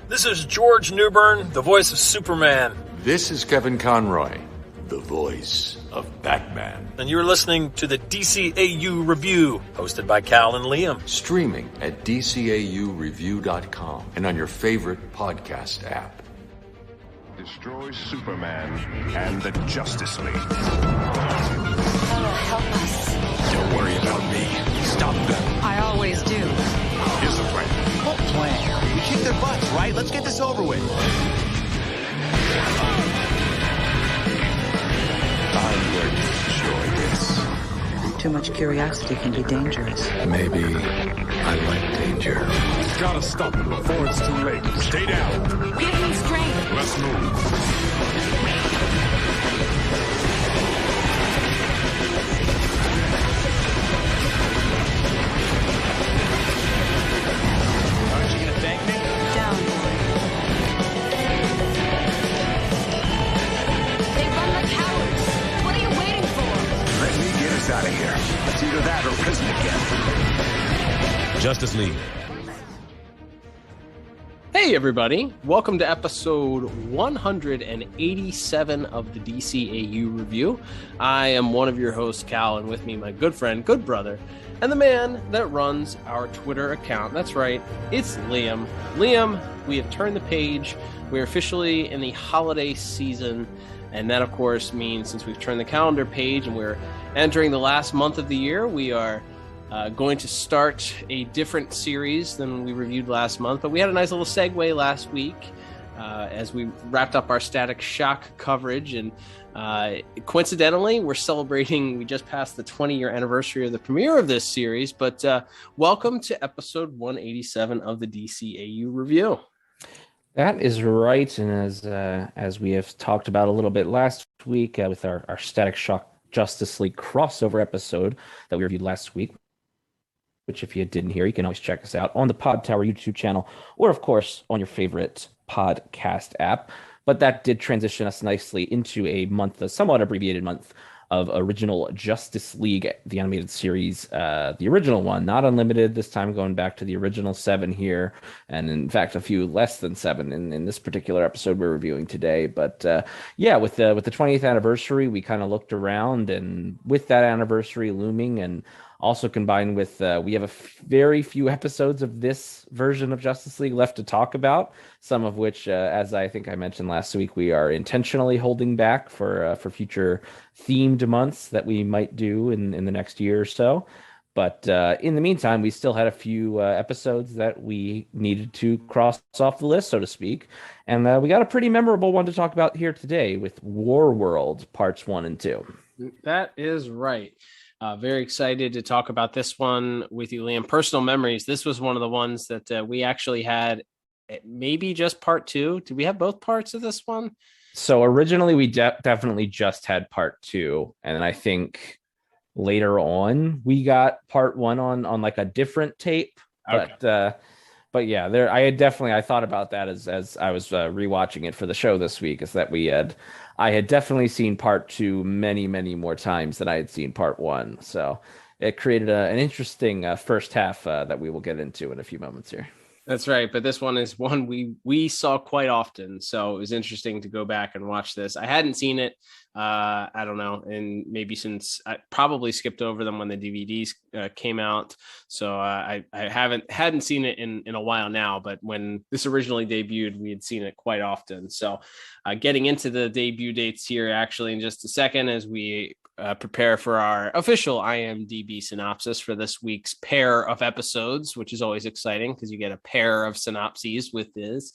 This is George Newbern, the voice of Superman. This is Kevin Conroy, the voice of Batman. And you're listening to the DCAU Review, hosted by Cal and Liam. Streaming at DCAUreview.com and on your favorite podcast app. Destroy Superman and the Justice League. Help us. Don't worry about me. Stop them. I always do. Here's the plan. What plan? We kick their butts, right? Let's get this over with. I'm going to destroy this. Too much curiosity can be dangerous. Maybe I like danger. Gotta stop it before it's too late. Stay down. Give me strength. Let's move. Aren't you gonna thank me? Down, boy. They run like cowards. What are you waiting for? Let me get us out of here. It's either that or prison again. Justice League. Hey everybody, welcome to episode 187 of the DCAU Review. I am one of your hosts, Cal, and with me my good friend, good brother, and the man that runs our Twitter account. That's right, it's Liam. Liam, we have turned the page. We're officially in the holiday season, and that of course means since we've turned the calendar page and we're entering the last month of the year, we are going to start a different series than we reviewed last month, but we had a nice little segue last week as we wrapped up our Static Shock coverage, and coincidentally, we just passed the 20-year anniversary of the premiere of this series, but welcome to episode 187 of the DCAU Review. That is right, and as we have talked about a little bit last week with our Static Shock Justice League crossover episode that we reviewed last week, which if you didn't hear, you can always check us out on the Pod Tower YouTube channel, or of course on your favorite podcast app. But that did transition us nicely into a month, a somewhat abbreviated month of original Justice League, the animated series, the original one, not unlimited this time, going back to the original 7 here, and in fact a few less than 7 in this particular episode we're reviewing today. But yeah, with the 20th anniversary, we kind of looked around, and with that anniversary looming, and also combined with we have very few episodes of this version of Justice League left to talk about, some of which, as I think I mentioned last week, we are intentionally holding back for future themed months that we might do in the next year or so. But in the meantime, we still had a few episodes that we needed to cross off the list, so to speak. And we got a pretty memorable one to talk about here today with War World Parts 1 and 2. That is right. Very excited to talk about this one with you, Liam. Personal memories. This was one of the ones that we actually had maybe just part 2. Did we have both parts of this one? So originally we definitely just had part 2. And I think later on we got part 1 on like a different tape. Okay. But yeah, I thought about that as I was rewatching it for the show this week, is that I had definitely seen part 2 many, many more times than I had seen part 1. So it created an interesting first half that we will get into in a few moments here. That's right. But this one is one we saw quite often. So it was interesting to go back and watch this. I hadn't seen it. I don't know. And maybe since I probably skipped over them when the DVDs came out. So I hadn't seen it in a while now. But when this originally debuted, we had seen it quite often. So getting into the debut dates here actually in just a second as we prepare for our official IMDb synopsis for this week's pair of episodes, which is always exciting because you get a pair of synopses with this.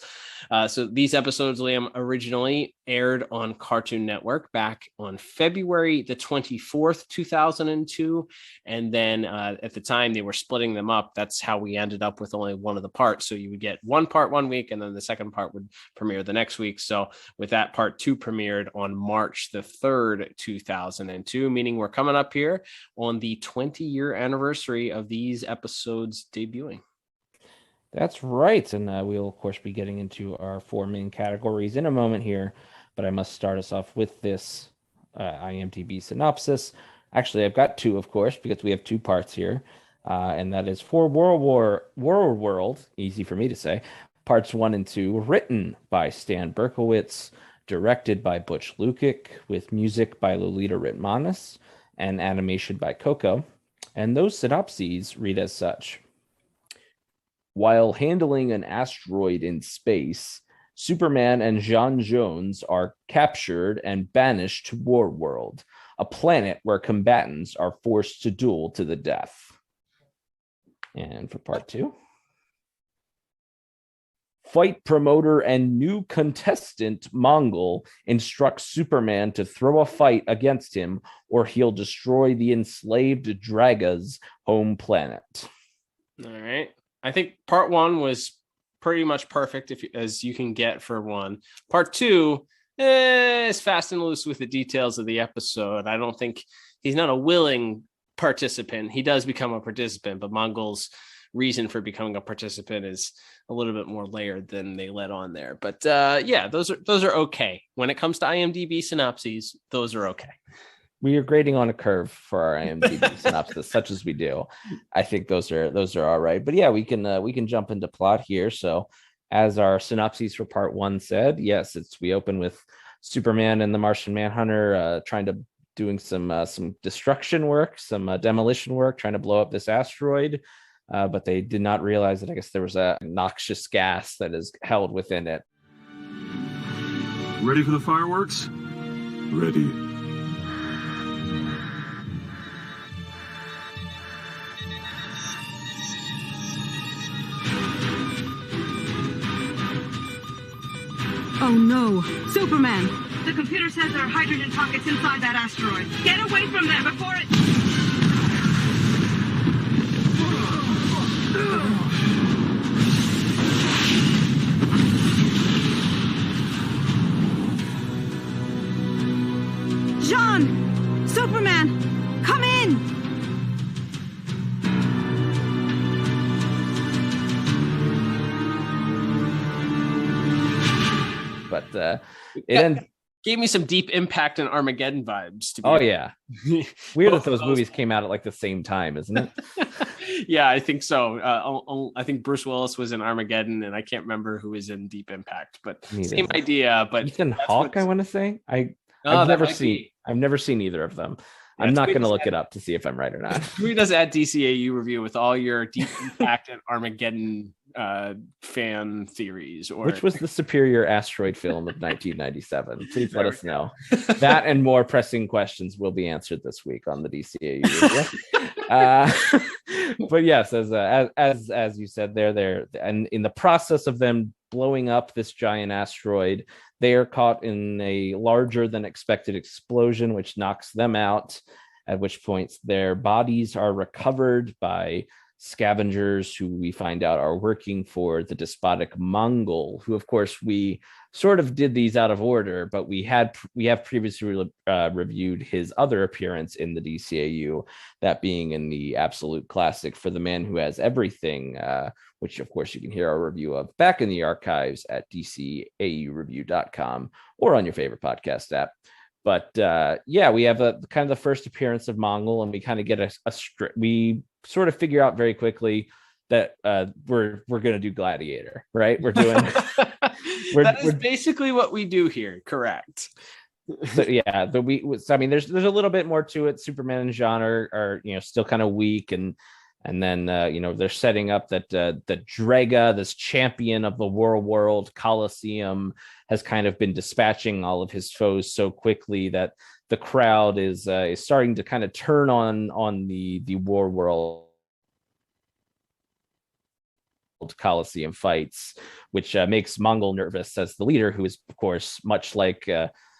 So these episodes, Liam, originally aired on Cartoon Network back on February the 24th, 2002. And then at the time they were splitting them up. That's how we ended up with only one of the parts. So you would get one part one week and then the second part would premiere the next week. So with that, part 2 premiered on March the 3rd, 2002. Meaning we're coming up here on the 20-year anniversary of these episodes debuting. That's right. And we'll, of course, be getting into our 4 main categories in a moment here. But I must start us off with this IMDb synopsis. Actually, I've got 2, of course, because we have 2 parts here. And that is for World, easy for me to say, Parts 1 and 2 written by Stan Berkowitz, directed by Butch Lukic, with music by Lolita Ritmanis, and animation by Coco. And those synopses read as such. While handling an asteroid in space, Superman and J'onn J'onzz are captured and banished to Warworld, a planet where combatants are forced to duel to the death. And for part 2, fight promoter and new contestant Mongul instructs Superman to throw a fight against him or he'll destroy the enslaved Draga's home planet. All right. I think part 1 was pretty much perfect as you can get for one. Part 2 is fast and loose with the details of the episode. I don't think he's not a willing participant. He does become a participant, but Mongol's reason for becoming a participant is a little bit more layered than they let on there. But yeah, those are okay. When it comes to IMDb synopses, those are okay. We are grading on a curve for our IMDb synopsis, such as we do. I think those are all right. But yeah, we can jump into plot here. So, as our synopses for part 1 said, yes, we open with Superman and the Martian Manhunter doing some destruction work, some demolition work, trying to blow up this asteroid. But they did not realize that I guess there was a noxious gas that is held within it. Ready for the fireworks? Ready. Oh no! Superman! The computer says there are hydrogen pockets inside that asteroid. Get away from there before it... John! Superman! Come in! But it gave me some Deep Impact and Armageddon vibes. Yeah. Weird that those movies came out at like the same time, isn't it? Yeah, I think so. I think Bruce Willis was in Armageddon, and I can't remember who was in Deep Impact, but same idea. But Ethan Hawke, I want to say. I've never seen either of them. I'm not going to look it up to see if I'm right or not. Tweet us at DCAU review with all your Deep Impact and Armageddon fan theories. Which was the superior asteroid film of 1997? Please let us know. That and more pressing questions will be answered this week on the DCAU review. But yes, as you said, they're and in the process of them blowing up this giant asteroid, they are caught in a larger than expected explosion, which knocks them out, at which point their bodies are recovered by scavengers who we find out are working for the despotic Mongol, who of course we sort of did these out of order, but we have previously reviewed his other appearance in the DCAU, that being in the absolute classic For the Man Who Has Everything, which of course you can hear our review of back in the archives at DCAUreview.com or on your favorite podcast app. But yeah, we have a kind of the first appearance of Mongol, and we kind of get we sort of figure out very quickly that we're going to do Gladiator, right? We're doing that is basically what we do here, correct? So, yeah, I mean, there's a little bit more to it. Superman and J'onn are still kind of weak, and then they're setting up that the Draga, this champion of the world Colosseum, has kind of been dispatching all of his foes so quickly that the crowd is starting to kind of turn on the war world Colosseum fights, which makes Mongol nervous as the leader, who is of course much like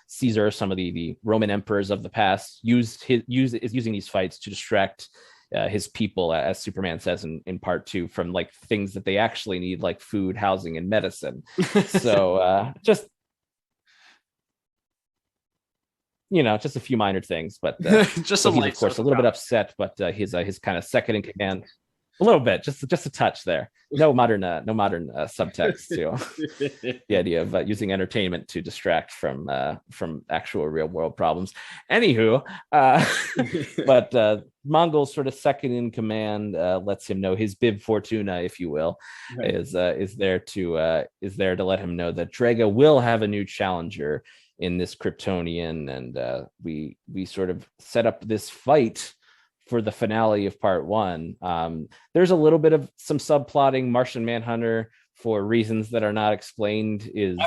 Caesar, some of the Roman emperors of the past, is using these fights to distract his people, as Superman says in part 2, from like things that they actually need, like food, housing, and medicine. So just a few minor things, but just so he's of course a little bit upset, but his kind of second in command. A little bit, just a touch there. No modern subtext to the idea of using entertainment to distract from actual real world problems. Anywho, but Mongol's sort of second in command lets him know, his Bib Fortuna, if you will, right, is there to let him know that Draga will have a new challenger in this Kryptonian, and we sort of set up this fight for the finale of part 1. There's a little bit of some subplotting. Martian Manhunter, for reasons that are not explained, is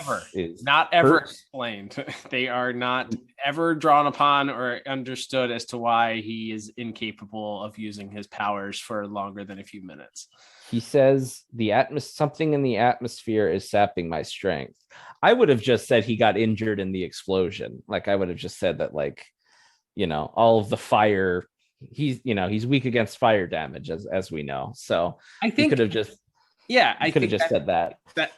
not ever explained. They are not ever drawn upon or understood as to why he is incapable of using his powers for longer than a few minutes. He says something in the atmosphere is sapping my strength. I would have just said he got injured in the explosion. Like, I would have just said that, like, all of the fire, he's weak against fire damage, as we know. So I think he could have just said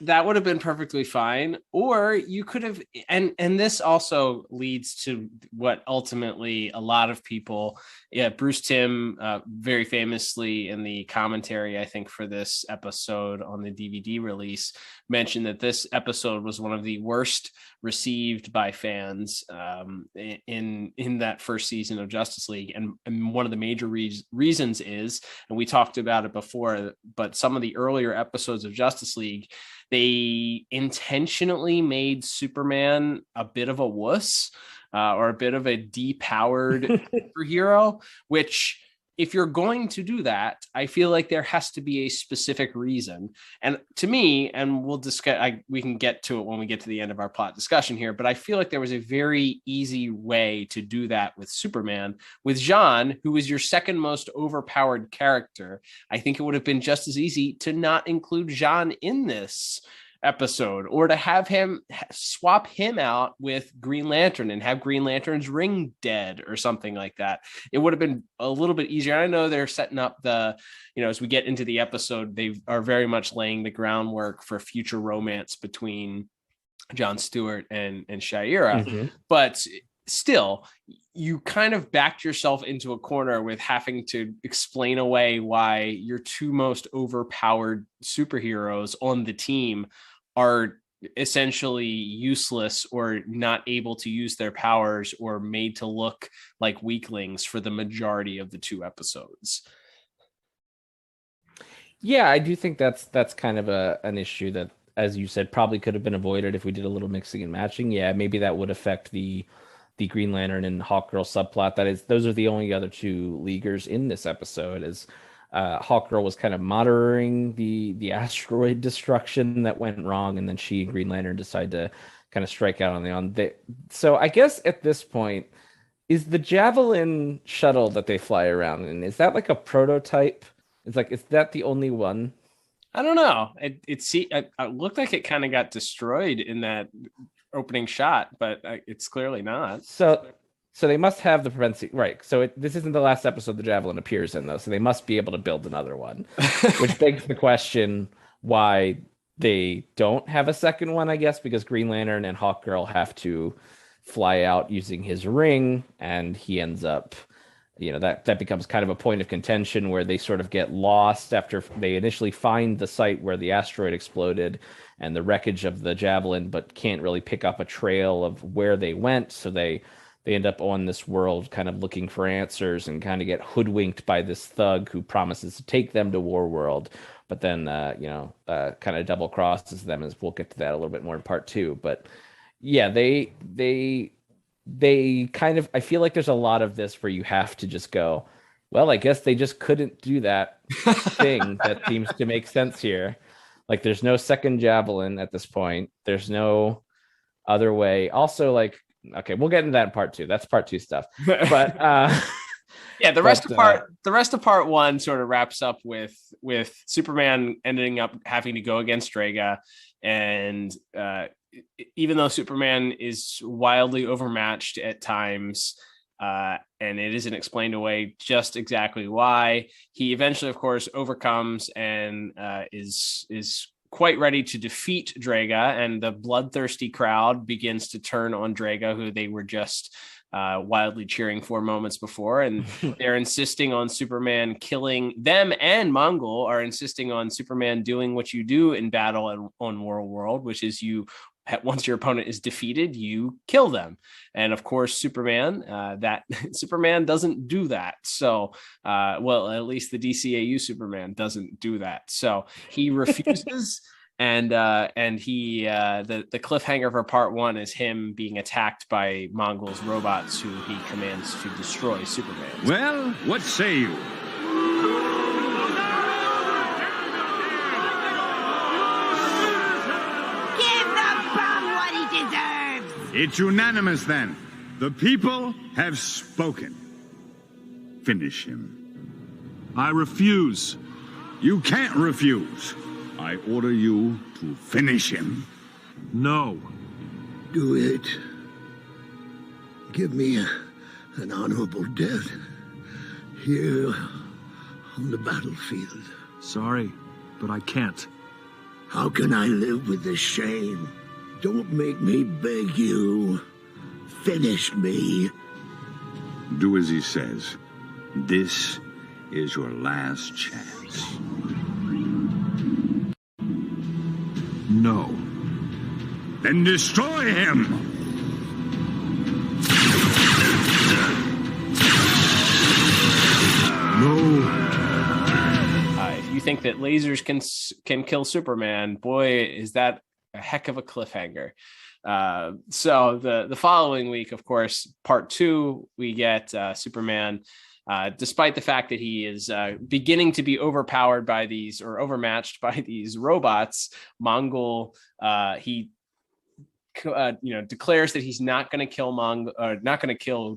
that would have been perfectly fine. Or you could have, and this also leads to what ultimately a lot of people, Bruce Timm very famously in the commentary, I think, for this episode on the DVD release, mentioned that this episode was one of the worst received by fans in that first season of Justice League. And one of the major reasons is, and we talked about it before, but some of the earlier episodes of Justice League, they intentionally made Superman a bit of a wuss, or a bit of a depowered superhero, which, if you're going to do that, I feel like there has to be a specific reason. And to me, and we'll discuss, we can get to it when we get to the end of our plot discussion here, but I feel like there was a very easy way to do that with Superman. With Jean, who is your second most overpowered character, I think it would have been just as easy to not include Jean in this episode, or to have him swap him out with Green Lantern and have Green Lantern's ring dead or something like that. It would have been a little bit easier. I know they're setting up as we get into the episode, they are very much laying the groundwork for future romance between John Stewart and Shayera. Mm-hmm. But still, you kind of backed yourself into a corner with having to explain away why your two most overpowered superheroes on the team are essentially useless or not able to use their powers or made to look like weaklings for the majority of the 2 episodes. Yeah, I do think that's kind of an issue that, as you said, probably could have been avoided if we did a little mixing and matching. Yeah, maybe that would affect the Green Lantern and Hawkgirl subplot. Those are the only other 2 Leaguers in this episode, as Hawkgirl was kind of monitoring the asteroid destruction that went wrong, and then she and Green Lantern decide to kind of strike out on so I guess at this point, is the Javelin shuttle that they fly around in, is that like a prototype? It's like, is that the only one? I don't know. It looked like it kind of got destroyed in that opening shot, but it's clearly not. So they must have the propensity, right? So this isn't the last episode the Javelin appears in, though. So they must be able to build another one, which begs the question why they don't have a second one, I guess, because Green Lantern and Hawkgirl have to fly out using his ring, and he ends up, that becomes kind of a point of contention where they sort of get lost after they initially find the site where the asteroid exploded and the wreckage of the Javelin, but can't really pick up a trail of where they went. So they end up on this world kind of looking for answers and kind of get hoodwinked by this thug who promises to take them to War World, but then, kind of double crosses them, as we'll get to that a little bit more in part 2. But yeah, they kind of, I feel like there's a lot of this where you have to just go, well, I guess they just couldn't do that thing that seems to make sense here. Like, there's no second Javelin at this point. There's no other way. Also, like, okay, we'll get into that in part 2. That's part 2 stuff. But yeah, the rest of part 1 sort of wraps up with Superman ending up having to go against Draga, and even though Superman is wildly overmatched at times, and it isn't explained away just exactly why, he eventually, of course, overcomes and is quite ready to defeat Draga, and the bloodthirsty crowd begins to turn on Draga, who they were just wildly cheering for moments before. And they're insisting on Superman killing them, and Mongul are insisting on Superman doing what you do in battle on World, which is once your opponent is defeated, you kill them. And of course, Superman doesn't do that. So, well, at least the DCAU Superman doesn't do that. So he refuses. And he the cliffhanger for part 1 is him being attacked by Mongol's robots, who he commands to destroy Superman. Well, what say you? It's unanimous, then. The people have spoken. Finish him. I refuse. You can't refuse. I order you to finish him. No. Do it. Give me an honorable death here on the battlefield. Sorry, but I can't. How can I live with this shame? Don't make me beg you. Finish me. Do as he says. This is your last chance. No. Then destroy him! No. If you think that lasers can kill Superman, boy, is that a heck of a cliffhanger. So the following week, of course, part 2, we get Superman, despite the fact that he is beginning to be overpowered by these, or overmatched by these robots. Mongul, he declares that he's not going to kill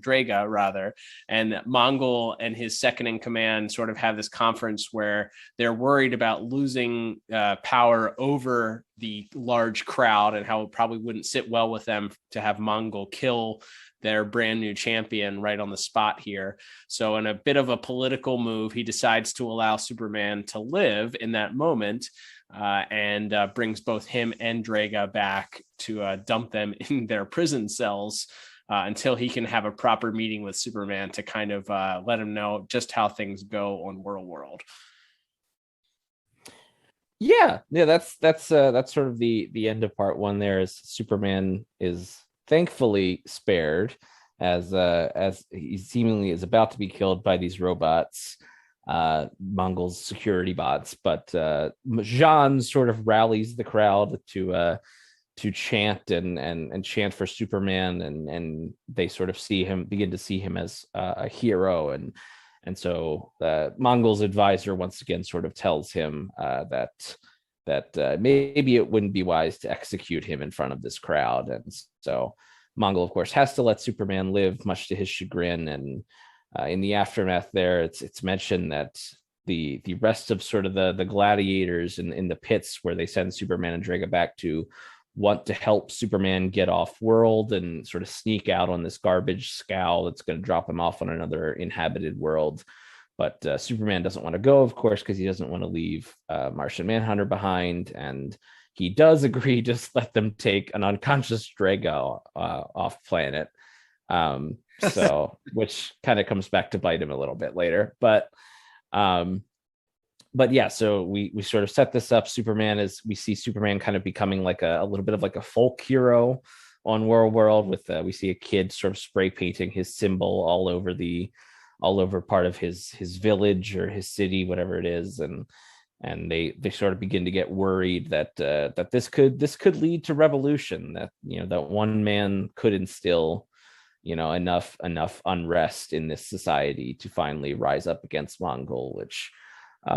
Draga, rather. And Mongul and his second in command sort of have this conference where they're worried about losing power over the large crowd, and how it probably wouldn't sit well with them to have Mongul kill their brand new champion right on the spot here. So in a bit of a political move, he decides to allow Superman to live in that moment, and brings both him and Draga back to dump them in their prison cells until he can have a proper meeting with Superman to kind of let him know just how things go on World. Yeah, that's sort of the end of part 1. There is Superman is thankfully spared, as he seemingly is about to be killed by these robots, Mongol's security bots. But Jean sort of rallies the crowd to chant and chant for Superman, and they sort of begin to see him as a hero, and so Mongol's advisor once again sort of tells him that maybe it wouldn't be wise to execute him in front of this crowd. And so Mongol, of course, has to let Superman live, much to his chagrin. And in the aftermath there, it's mentioned that the rest of sort of the gladiators in the pits where they send Superman and Draga back to want to help Superman get off world and sort of sneak out on this garbage scow that's going to drop him off on another inhabited world. But Superman doesn't want to go, of course, because he doesn't want to leave Martian Manhunter behind. And he does agree to just let them take an unconscious Draga off planet. So, which kind of comes back to bite him a little bit later. But yeah, so we sort of set this up. We see Superman kind of becoming like a little bit of like a folk hero on World with we see a kid sort of spray painting his symbol all over part of his village or his city, whatever it is, and they sort of begin to get worried that this could lead to revolution, that that one man could instill enough unrest in this society to finally rise up against Mongol, which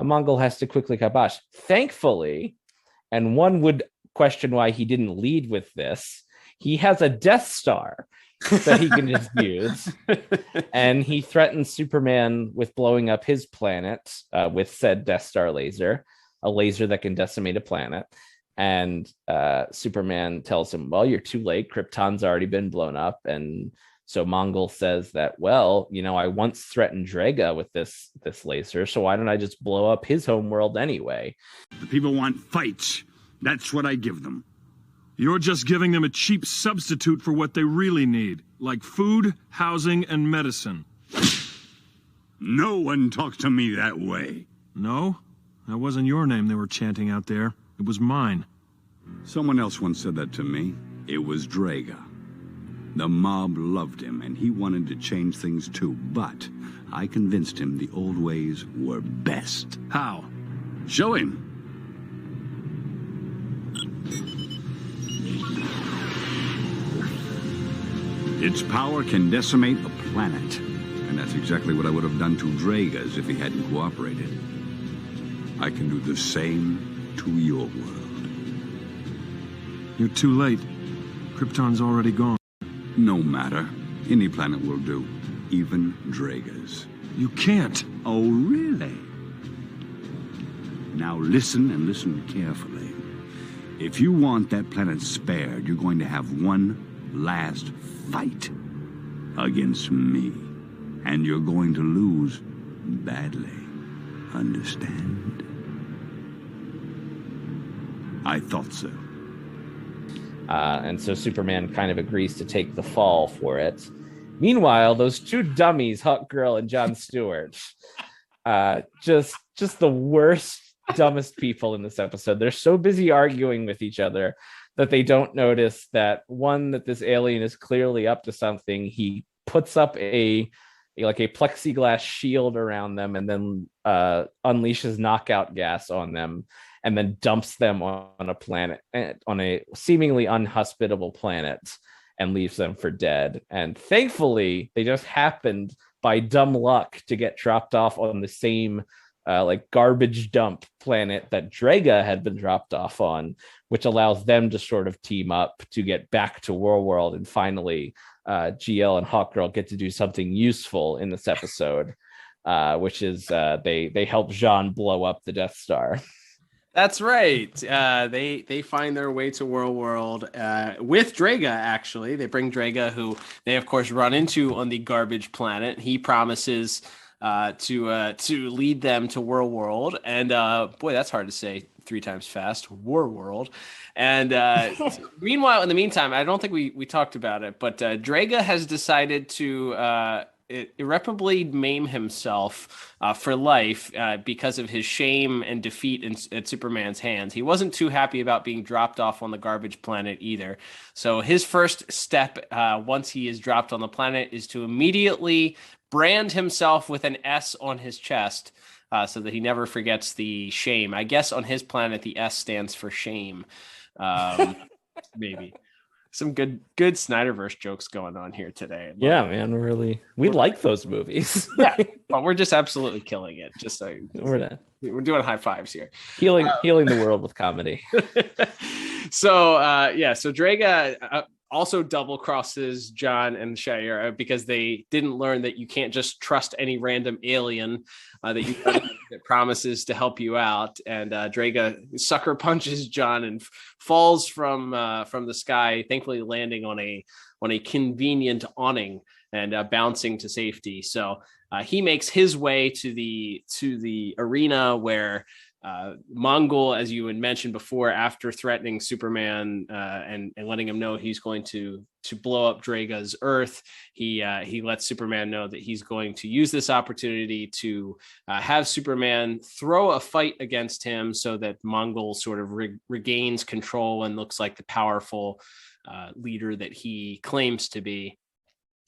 Mongol has to quickly kibosh. Thankfully, and one would question why he didn't lead with this, he has a Death Star that he can just use. And he threatens Superman with blowing up his planet with said Death Star laser, a laser that can decimate a planet. And Superman tells him, well, you're too late. Krypton's already been blown up. And so Mongol says that, well, I once threatened Draga with this laser, so why don't I just blow up his home world anyway? The people want fights. That's what I give them. You're just giving them a cheap substitute for what they really need. Like food, housing, and medicine. No one talks to me that way. No? That wasn't your name they were chanting out there. It was mine. Someone else once said that to me. It was Draga. The mob loved him, and he wanted to change things too, but I convinced him the old ways were best. How? Show him. Its power can decimate a planet, and that's exactly what I would have done to Draga's if he hadn't cooperated. I can do the same to your world. You're too late. Krypton's already gone. No matter. Any planet will do, even Draga's. You can't. Oh, really? Now listen, and listen carefully. If you want that planet spared, you're going to have one last fight against me. And you're going to lose badly. Understand? I thought so. And so Superman kind of agrees to take the fall for it. Meanwhile, those two dummies, Hawkgirl and John Stewart, just the worst, dumbest people in this episode. They're so busy arguing with each other that they don't notice that that this alien is clearly up to something. He puts up a plexiglass shield around them and then unleashes knockout gas on them and then dumps them on a planet, on a seemingly unhospitable planet, and leaves them for dead. And thankfully, they just happened by dumb luck to get dropped off on the same garbage dump planet that Draga had been dropped off on, which allows them to sort of team up to get back to World. And finally, GL and Hawkgirl get to do something useful in this episode, which is they help Jean blow up the Death Star. That's right. They find their way to World with Draga. Actually, they bring Draga, who they of course run into on the garbage planet. He promises to lead them to World, and boy, that's hard to say 3 times fast. World. And meanwhile, in the meantime, I don't think we talked about it, but Draga has decided to irreparably maim himself for life because of his shame and defeat at Superman's hands. He wasn't too happy about being dropped off on the garbage planet either. So his first step, once he is dropped on the planet, is to immediately brand himself with an S on his chest so that he never forgets the shame. I guess on his planet, the S stands for shame. Maybe. Some good Snyderverse jokes going on here today. Yeah, man, really. We like those movies. Yeah, but we're just absolutely killing it. Just so we're doing high fives here. Healing the world with comedy. So Draga also double crosses John and Shayera because they didn't learn that you can't just trust any random alien that promises to help you out. And Draga sucker punches John and falls from the sky, thankfully landing on a convenient awning and bouncing to safety. So he makes his way to the arena where Mongul, as you had mentioned before, after threatening Superman and letting him know he's going to blow up Draga's Earth, he lets Superman know that he's going to use this opportunity to have Superman throw a fight against him so that Mongul sort of regains control and looks like the powerful leader that he claims to be.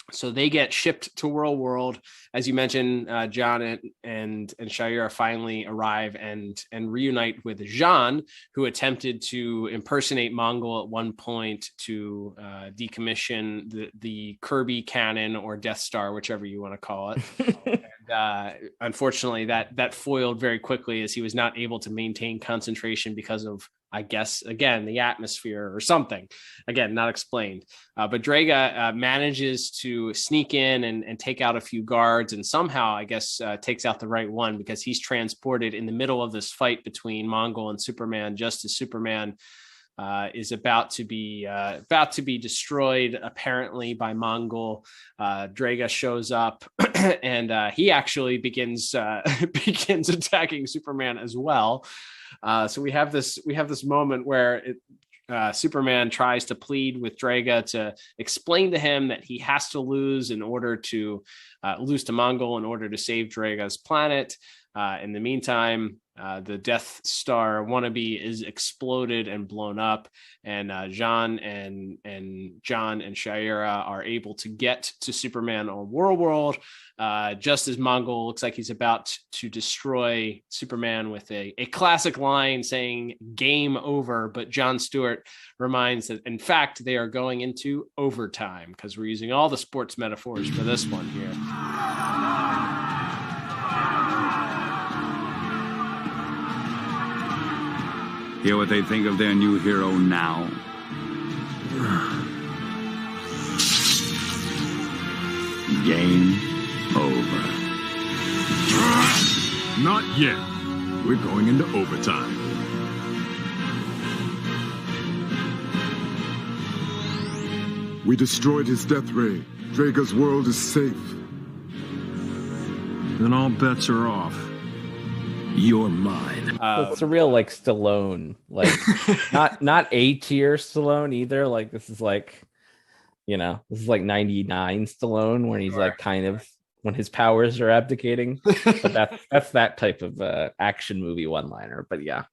So they get shipped to World. As you mentioned, John and Shayera finally arrive and reunite with Jean, who attempted to impersonate Mongul at one point to decommission the Kirby cannon or Death Star, whichever you want to call it. And unfortunately, that foiled very quickly as he was not able to maintain concentration because of, I guess, again, the atmosphere or something. Again, not explained. But Draga manages to sneak in and take out a few guards and somehow, I guess, takes out the right one because he's transported in the middle of this fight between Mongul and Superman, just as Superman is about to be destroyed, apparently, by Mongul. Draga shows up and he actually begins attacking Superman as well. So we have this moment where Superman tries to plead with Draga to explain to him that he has to lose in order to lose to Mongul in order to save Draga's planet. In the meantime, the Death Star wannabe is exploded and blown up, and John and Shayera are able to get to Superman on World, just as Mongul looks like he's about to destroy Superman with a classic line saying "Game over," but Jon Stewart reminds that in fact they are going into overtime, because we're using all the sports metaphors for this one here. Hear what they think of their new hero now? Game over. Not yet. We're going into overtime. We destroyed his death ray. Draga's world is safe. Then all bets are off. You're mine. It's a real like Stallone, like not A tier Stallone either. Like this is like, this is like 99 Stallone when he's like kind of when his powers are abdicating. But that's that type of action movie one-liner. But yeah,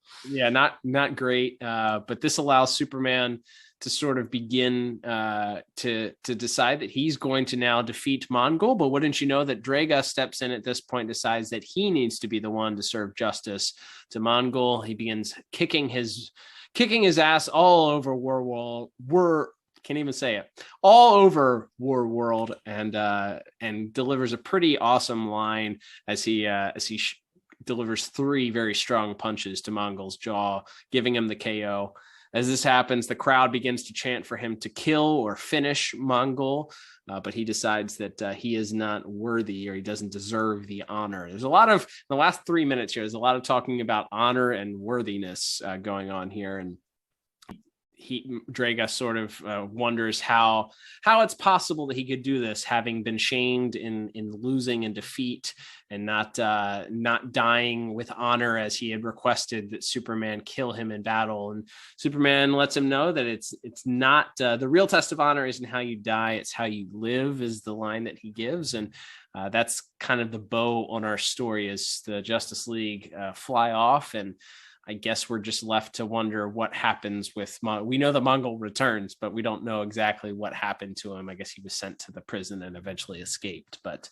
not great. But this allows Superman to sort of begin to decide that he's going to now defeat Mongul. But wouldn't you know that Draga steps in at this point, decides that he needs to be the one to serve justice to Mongul. He begins kicking his ass all over all over War World, and delivers a pretty awesome line as he delivers 3 very strong punches to Mongul's jaw, giving him the KO. As this happens, the crowd begins to chant for him to kill or finish Mongul, but he decides that he is not worthy, or he doesn't deserve the honor. There's a lot of, in the last 3 minutes here, there's a lot of talking about honor and worthiness going on here. And Draga sort of wonders how it's possible that he could do this, having been shamed in losing and defeat, and not dying with honor as he had requested that Superman kill him in battle. And Superman lets him know that it's not the real test of honor isn't how you die, it's how you live, is the line that he gives. And that's kind of the bow on our story as the Justice League fly off. And I guess we're just left to wonder what happens with we know the Mongol returns, but we don't know exactly what happened to him. I guess he was sent to the prison and eventually escaped. But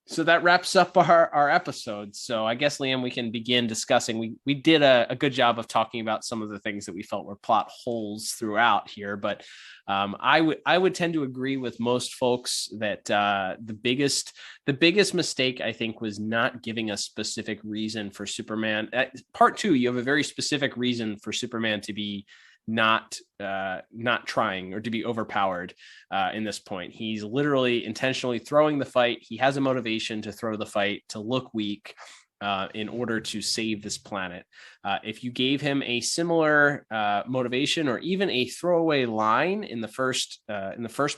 so that wraps up our episode. So I guess, Liam, we can begin discussing. We did a good job of talking about some of the things that we felt were plot holes throughout here, but I would tend to agree with most folks that the biggest mistake, I think, was not giving a specific reason for Superman. At part 2, you have a very specific reason for Superman to be not trying, or to be overpowered in this point. He's literally intentionally throwing the fight. He has a motivation to throw the fight, to look weak in order to save this planet. If you gave him a similar motivation, or even a throwaway line in the first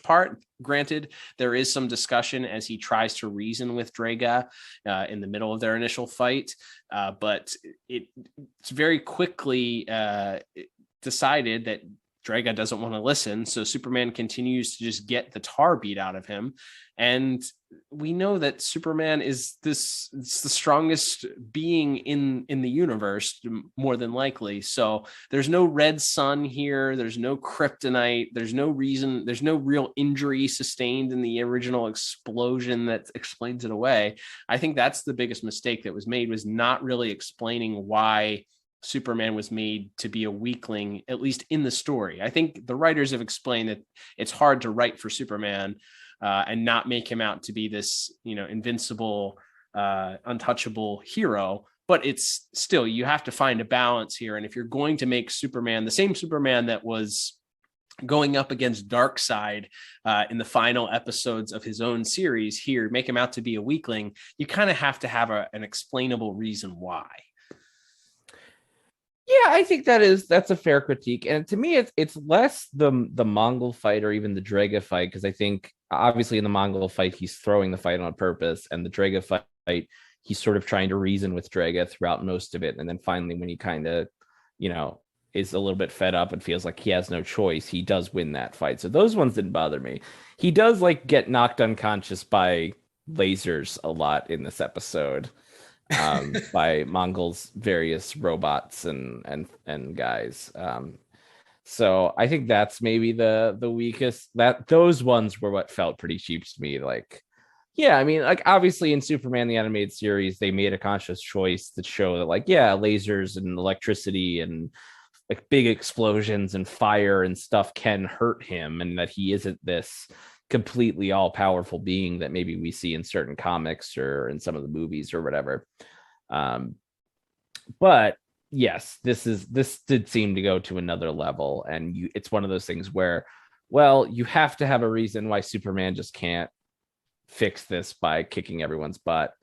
part, granted, there is some discussion as he tries to reason with Draga in the middle of their initial fight, but it's very quickly decided that Draga doesn't want to listen, so Superman continues to just get the tar beat out of him. And we know that Superman is the strongest being in the universe, more than likely. So there's no red sun here. There's no kryptonite. There's no reason. There's no real injury sustained in the original explosion that explains it away. I think that's the biggest mistake that was made, was not really explaining why Superman was made to be a weakling, at least in the story. I think the writers have explained that it's hard to write for Superman and not make him out to be this, invincible, untouchable hero. But it's still, you have to find a balance here. And if you're going to make Superman the same Superman that was going up against Darkseid in the final episodes of his own series here, make him out to be a weakling, you kind of have to have an explainable reason why. Yeah, I think that's a fair critique. And to me, it's less the Mongol fight or even the Draga fight, because I think obviously in the Mongol fight, he's throwing the fight on purpose, and the Draga fight, he's sort of trying to reason with Draga throughout most of it. And then finally, when he kind of, is a little bit fed up and feels like he has no choice, he does win that fight. So those ones didn't bother me. He does like get knocked unconscious by lasers a lot in this episode, by Mongol's various robots and guys. So I think that's maybe the weakest. That those ones were what felt pretty cheap to me. Like, yeah, I mean, like obviously in Superman the animated series, they made a conscious choice to show that, like, yeah, lasers and electricity and like big explosions and fire and stuff can hurt him, and that he isn't this completely all-powerful being that maybe we see in certain comics or in some of the movies or whatever. But yes, this did seem to go to another level, and it's one of those things where, well, you have to have a reason why Superman just can't fix this by kicking everyone's butt.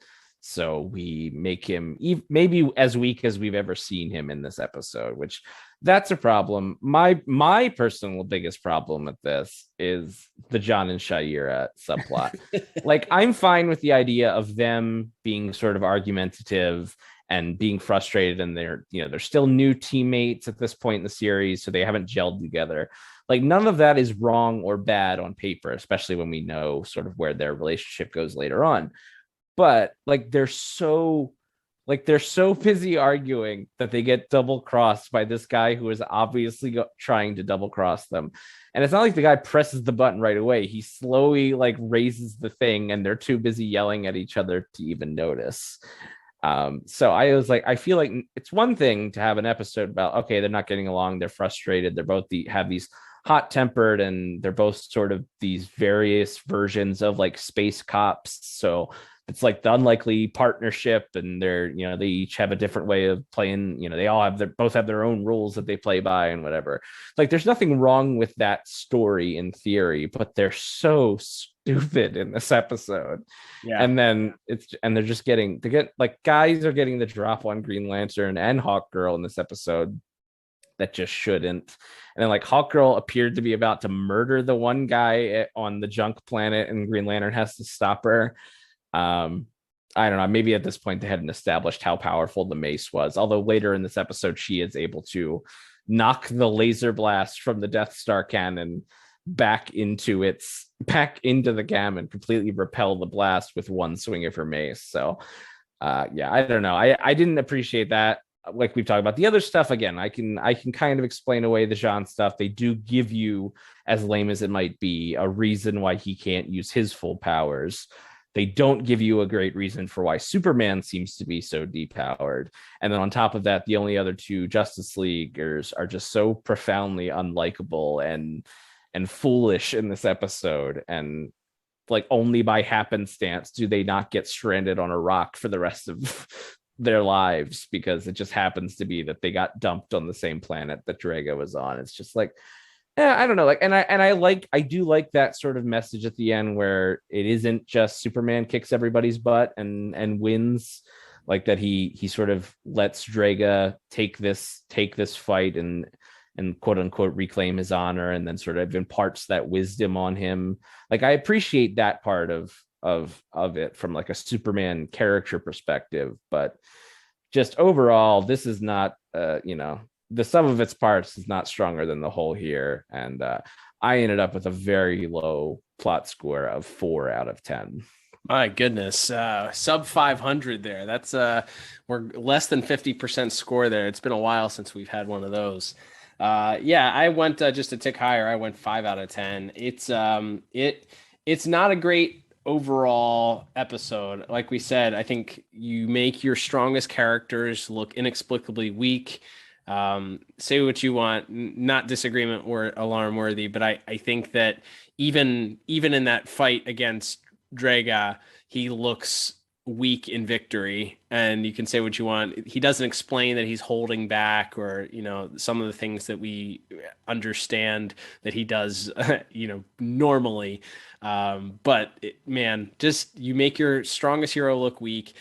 So we make him maybe as weak as we've ever seen him in this episode, which that's a problem. My personal biggest problem with this is the John and Shayera subplot. Like, I'm fine with the idea of them being sort of argumentative and being frustrated, and they're still new teammates at this point in the series, so they haven't gelled together. Like, none of that is wrong or bad on paper, especially when we know sort of where their relationship goes later on. But like they're so busy arguing that they get double crossed by this guy who is obviously trying to double cross them. And it's not like the guy presses the button right away. He slowly like raises the thing, and they're too busy yelling at each other to even notice. So I was like, I feel like it's one thing to have an episode about, okay, they're not getting along, they're frustrated, they're both have these hot tempered, and they're both sort of these various versions of like space cops. So it's like the unlikely partnership, and they're, they each have a different way of playing, they all both have their own rules that they play by and whatever. Like, there's nothing wrong with that story in theory, but they're so stupid in this episode. Yeah. And then guys are getting the drop on Green Lantern and Hawkgirl in this episode that just shouldn't. And then like Hawkgirl appeared to be about to murder the one guy on the junk planet, and Green Lantern has to stop her. I don't know. Maybe at this point they hadn't established how powerful the mace was. Although later in this episode, she is able to knock the laser blast from the Death Star cannon back into the gam and completely repel the blast with one swing of her mace. So, yeah, I don't know. I didn't appreciate that. Like we've talked about the other stuff, again, I can kind of explain away the Jean stuff. They do give you, as lame as it might be, a reason why he can't use his full powers. They don't give you a great reason for why Superman seems to be so depowered. And then on top of that, the only other two Justice Leaguers are just so profoundly unlikable and foolish in this episode. And like, only by happenstance do they not get stranded on a rock for the rest of their lives, because it just happens to be that they got dumped on the same planet that Drago was on. It's just like, I don't know. Like, and I do like that sort of message at the end where it isn't just Superman kicks everybody's butt and wins, like that he sort of lets Drago take this fight and quote unquote reclaim his honor, and then sort of imparts that wisdom on him. Like, I appreciate that part of it from like a Superman character perspective, but just overall, this is not the sum of its parts is not stronger than the whole here. And I ended up with a very low plot score of 4 out of 10. My goodness. Sub 500 there. That's we're less than 50% score there. It's been a while since we've had one of those. Yeah, I went just a tick higher. I went 5 out of 10. It's not a great overall episode. Like we said, I think you make your strongest characters look inexplicably weak. Say what you want, not disagreement or alarm worthy, but I think that even in that fight against Drago, he looks weak in victory. And you can say what you want, he doesn't explain that he's holding back, or some of the things that we understand that he does normally, but just you make your strongest hero look weak.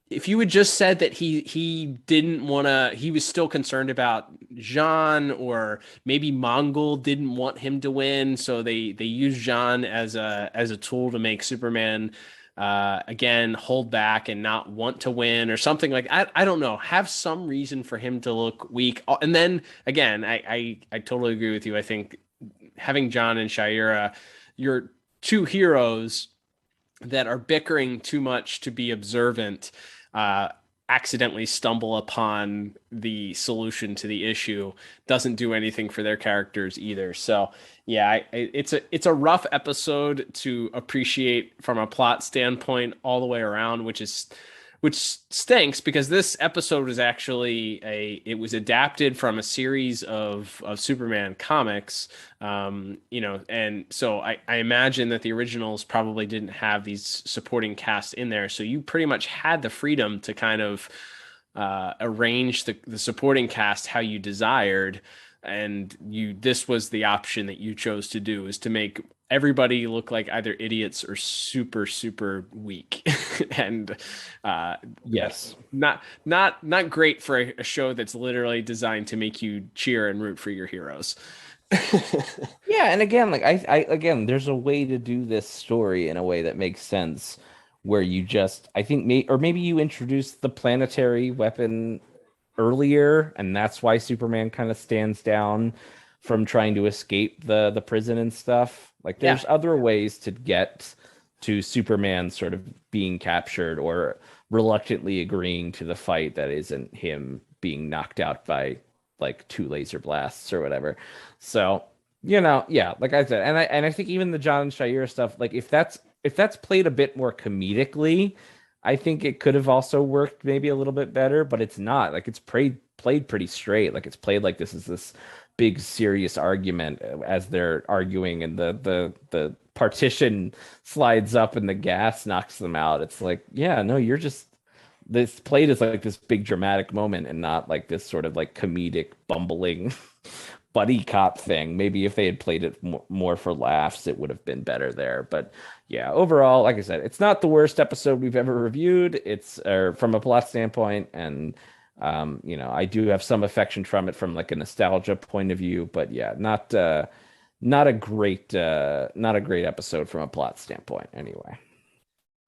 If you had just said that he didn't want to, he was still concerned about Jean, or maybe Mongul didn't want him to win, so they used Jean as a tool to make Superman again, hold back and not want to win or something like, I don't know, have some reason for him to look weak. And then again, I totally agree with you. I think having John and Shayera, your two heroes that are bickering too much to be observant, accidentally stumble upon the solution to the issue, doesn't do anything for their characters either. So yeah, it's a rough episode to appreciate from a plot standpoint all the way around, which stinks because this episode was actually it was adapted from a series of Superman comics, and so I imagine that the originals probably didn't have these supporting cast in there. So you pretty much had the freedom to kind of arrange the supporting cast how you desired. And this was the option that you chose to do, is to make everybody look like either idiots or super, super weak. And yes, not great for a show that's literally designed to make you cheer and root for your heroes. Yeah, and again, like I again, there's a way to do this story in a way that makes sense, where you just, I think, maybe you introduce the planetary weapon earlier, and that's why Superman kind of stands down from trying to escape the prison and stuff. Like there's other ways to get to Superman sort of being captured or reluctantly agreeing to the fight that isn't him being knocked out by like 2 laser blasts or whatever. So, like I said, and I think even the John Shayera stuff, like if that's played a bit more comedically, I think it could have also worked maybe a little bit better, but it's not. Like it's played pretty straight. Like it's played like this is this big serious argument as they're arguing, and the partition slides up and the gas knocks them out. It's like, yeah, no, you're just, this played as like this big dramatic moment and not like this sort of like comedic bumbling buddy cop thing. Maybe if they had played it more for laughs, it would have been better there. But yeah, overall, like I said, it's not the worst episode we've ever reviewed. It's from a plot standpoint, and I do have some affection from it from like a nostalgia point of view. But yeah, not a great episode from a plot standpoint anyway.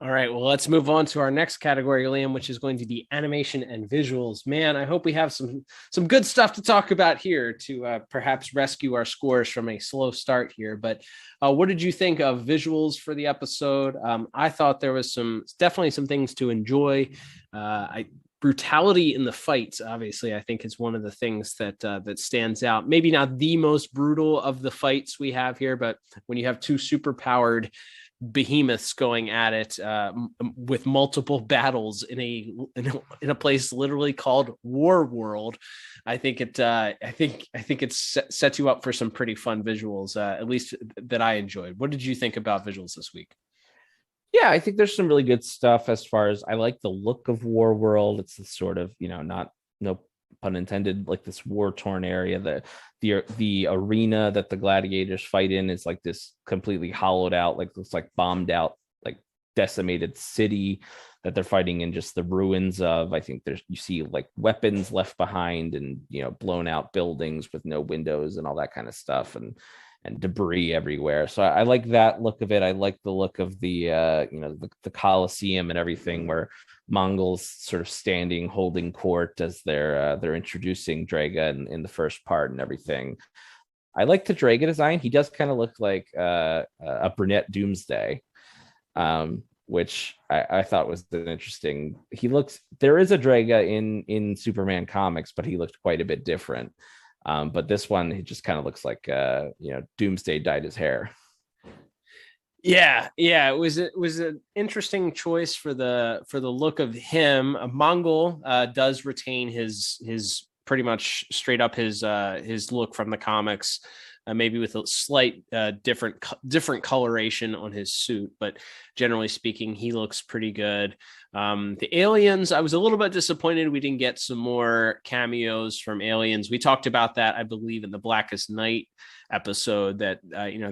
All right, well, let's move on to our next category, Liam, which is going to be animation and visuals. Man, I hope we have some good stuff to talk about here to perhaps rescue our scores from a slow start here. But what did you think of visuals for the episode? I thought there was definitely some things to enjoy. Brutality in the fights, obviously, I think is one of the things that stands out. Maybe not the most brutal of the fights we have here, but when you have two super-powered behemoths going at it with multiple battles in a place literally called War World, I think it sets you up for some pretty fun visuals, at least that I enjoyed. What did you think about visuals this week? Yeah, I think there's some really good stuff. As far as, I like the look of War World. It's the sort of, not, no pun intended, like this war-torn area. The arena that the gladiators fight in is like this completely hollowed out, like looks like bombed out, like decimated city that they're fighting in, just the ruins of. I think you see like weapons left behind, and blown out buildings with no windows and all that kind of stuff, and debris everywhere. So I like that look of it. I like the look of the the Colosseum and everything, where Mongols sort of standing holding court as they're introducing Draga in the first part and everything. I like the Draga design. He does kind of look like a brunette Doomsday, which I thought was an interesting. There is a Draga in Superman comics, but he looked quite a bit different. But this one, he just kind of looks like Doomsday dyed his hair. Yeah, it was an interesting choice for the look of him. Mongul does retain his pretty much straight up his look from the comics, maybe with a slight different coloration on his suit, but generally speaking, he looks pretty good. The aliens, I was a little bit disappointed we didn't get some more cameos from aliens. We talked about that, I believe, in the Blackest Night episode, that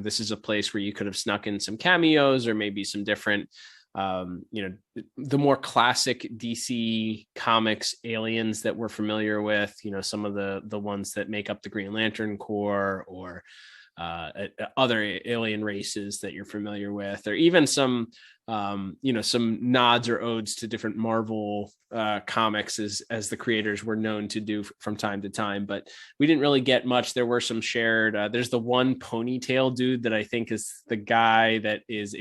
this is a place where you could have snuck in some cameos, or maybe some different the more classic DC comics aliens that we're familiar with, some of the ones that make up the Green Lantern Corps, or other alien races that you're familiar with, or even some some nods or odes to different Marvel comics as the creators were known to do from time to time, but we didn't really get much. There were some shared, there's the one ponytail dude that I think is the guy that is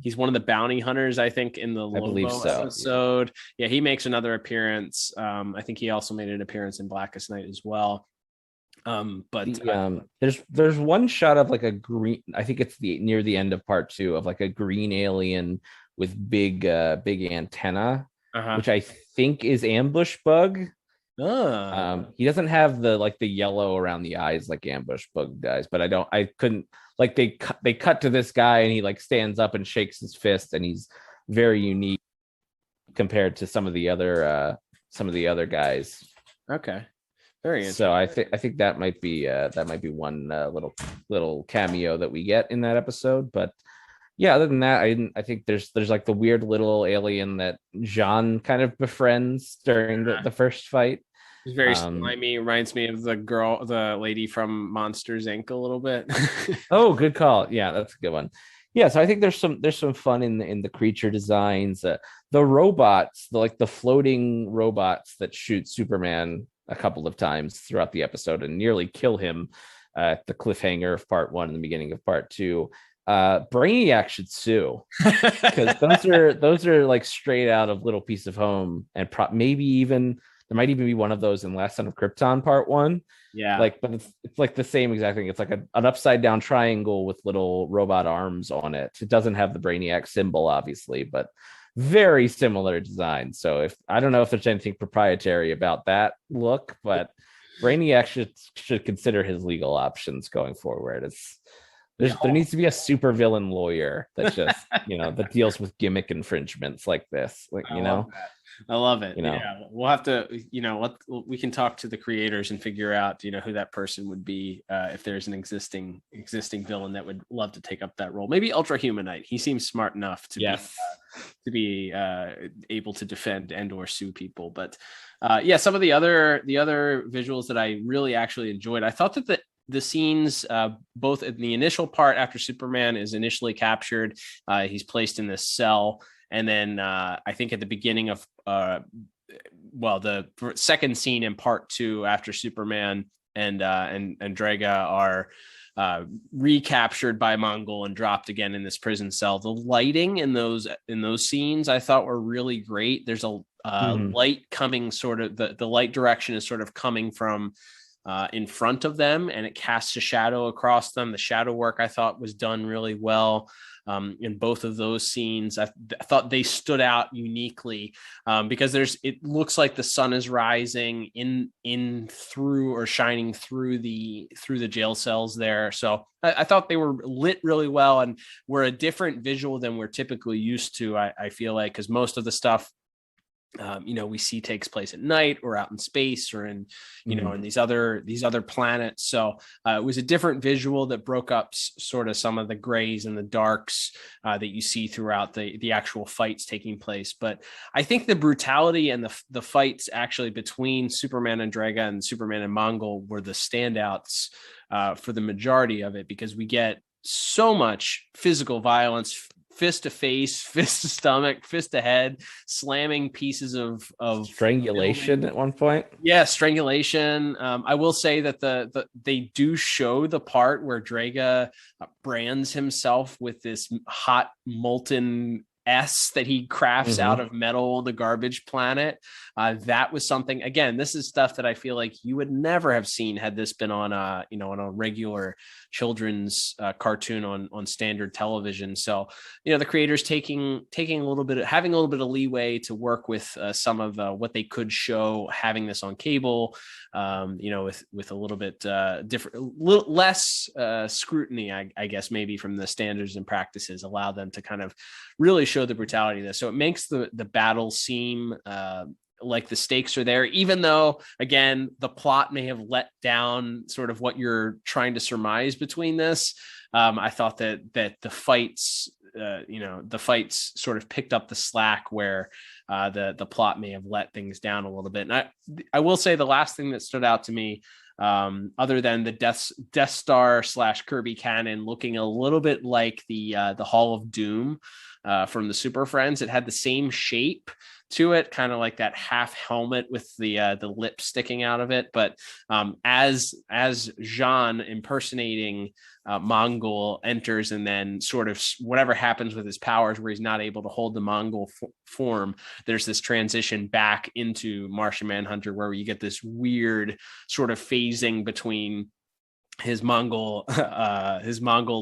he's one of the bounty hunters, I think, in the Lobo episode. Yeah, he makes another appearance. I think he also made an appearance in Blackest Night as well. There's one shot of like a green, I think it's near the end of part 2, of like a green alien with big antenna, which I think is Ambush Bug. He doesn't have the yellow around the eyes like Ambush Bug does, but I couldn't, like, they cut to this guy and he like stands up and shakes his fist, and he's very unique compared to some of the other guys. Okay. Very interesting. So I think that might be one little cameo that we get in that episode. But yeah, other than that, I think there's like the weird little alien that Jean kind of befriends during the first fight. It's very slimy. Reminds me of the lady from Monsters Inc. a little bit. Oh, good call. Yeah, that's a good one. Yeah, so I think there's some fun in the creature designs. The robots, the floating robots that shoot Superman a couple of times throughout the episode and nearly kill him at the cliffhanger of part 1 and the beginning of part 2. Brainiac should sue, because those are like straight out of Little Piece of Home, and maybe even there might even be one of those in Last Son of Krypton part 1. Yeah, but it's like the same exact thing. It's like an upside down triangle with little robot arms on it. It doesn't have the Brainiac symbol, obviously, but very similar design. So I don't know if there's anything proprietary about that look, but Brainiac should consider his legal options going forward. There needs to be a super villain lawyer that just that deals with gimmick infringements like this. I love it. Yeah, we'll have to, we can talk to the creators and figure out, who that person would be, if there's an existing villain that would love to take up that role. Maybe Ultra Humanite. He seems smart enough to be able to defend and or sue people. But some of the other visuals that I really actually enjoyed. I thought that the scenes, both in the initial part after Superman is initially captured, he's placed in this cell. And then I think at the beginning of, the second scene in part 2 after Superman and Draga are recaptured by Mongul and dropped again in this prison cell. The lighting in those scenes I thought were really great. There's a light coming, sort of the light direction is sort of coming from in front of them, and it casts a shadow across them. The shadow work I thought was done really well in both of those scenes. I thought they stood out uniquely because it looks like the sun is rising in through or shining through the jail cells there. So I thought they were lit really well and were a different visual than we're typically used to. I feel like, because most of the stuff we see takes place at night or out in space or in in these other planets. So it was a different visual that broke up sort of some of the grays and the darks that you see throughout the actual fights taking place. But I think the brutality and the fights actually between Superman and Draga and Superman and Mongol were the standouts for the majority of it, because we get so much physical violence, fist to face, fist to stomach, fist to head, slamming pieces of strangulation at one point. Yeah, strangulation. I will say that they do show the part where Draga brands himself with this hot molten S that he crafts out of metal, the garbage planet. That was something, again, this is stuff that I feel like you would never have seen had this been on a regular children's cartoon on standard television. So, the creators having a little bit of leeway to work with some of what they could show, having this on cable, with a little bit different, less scrutiny, I guess, maybe from the standards and practices, allow them to kind of really show the brutality of this. So it makes the battle seem like the stakes are there, even though, again, the plot may have let down sort of what you're trying to surmise between this. I thought that the fights, the fights sort of picked up the slack where the plot may have let things down a little bit. And I will say the last thing that stood out to me other than the Death Star / Kirby cannon looking a little bit like the Hall of Doom from the Super Friends. It had the same shape to it, kind of like that half helmet with the lip sticking out of it. But as Jean impersonating Mongul enters, and then sort of whatever happens with his powers where he's not able to hold the Mongul form, there's this transition back into Martian Manhunter where you get this weird sort of phasing between his Mongol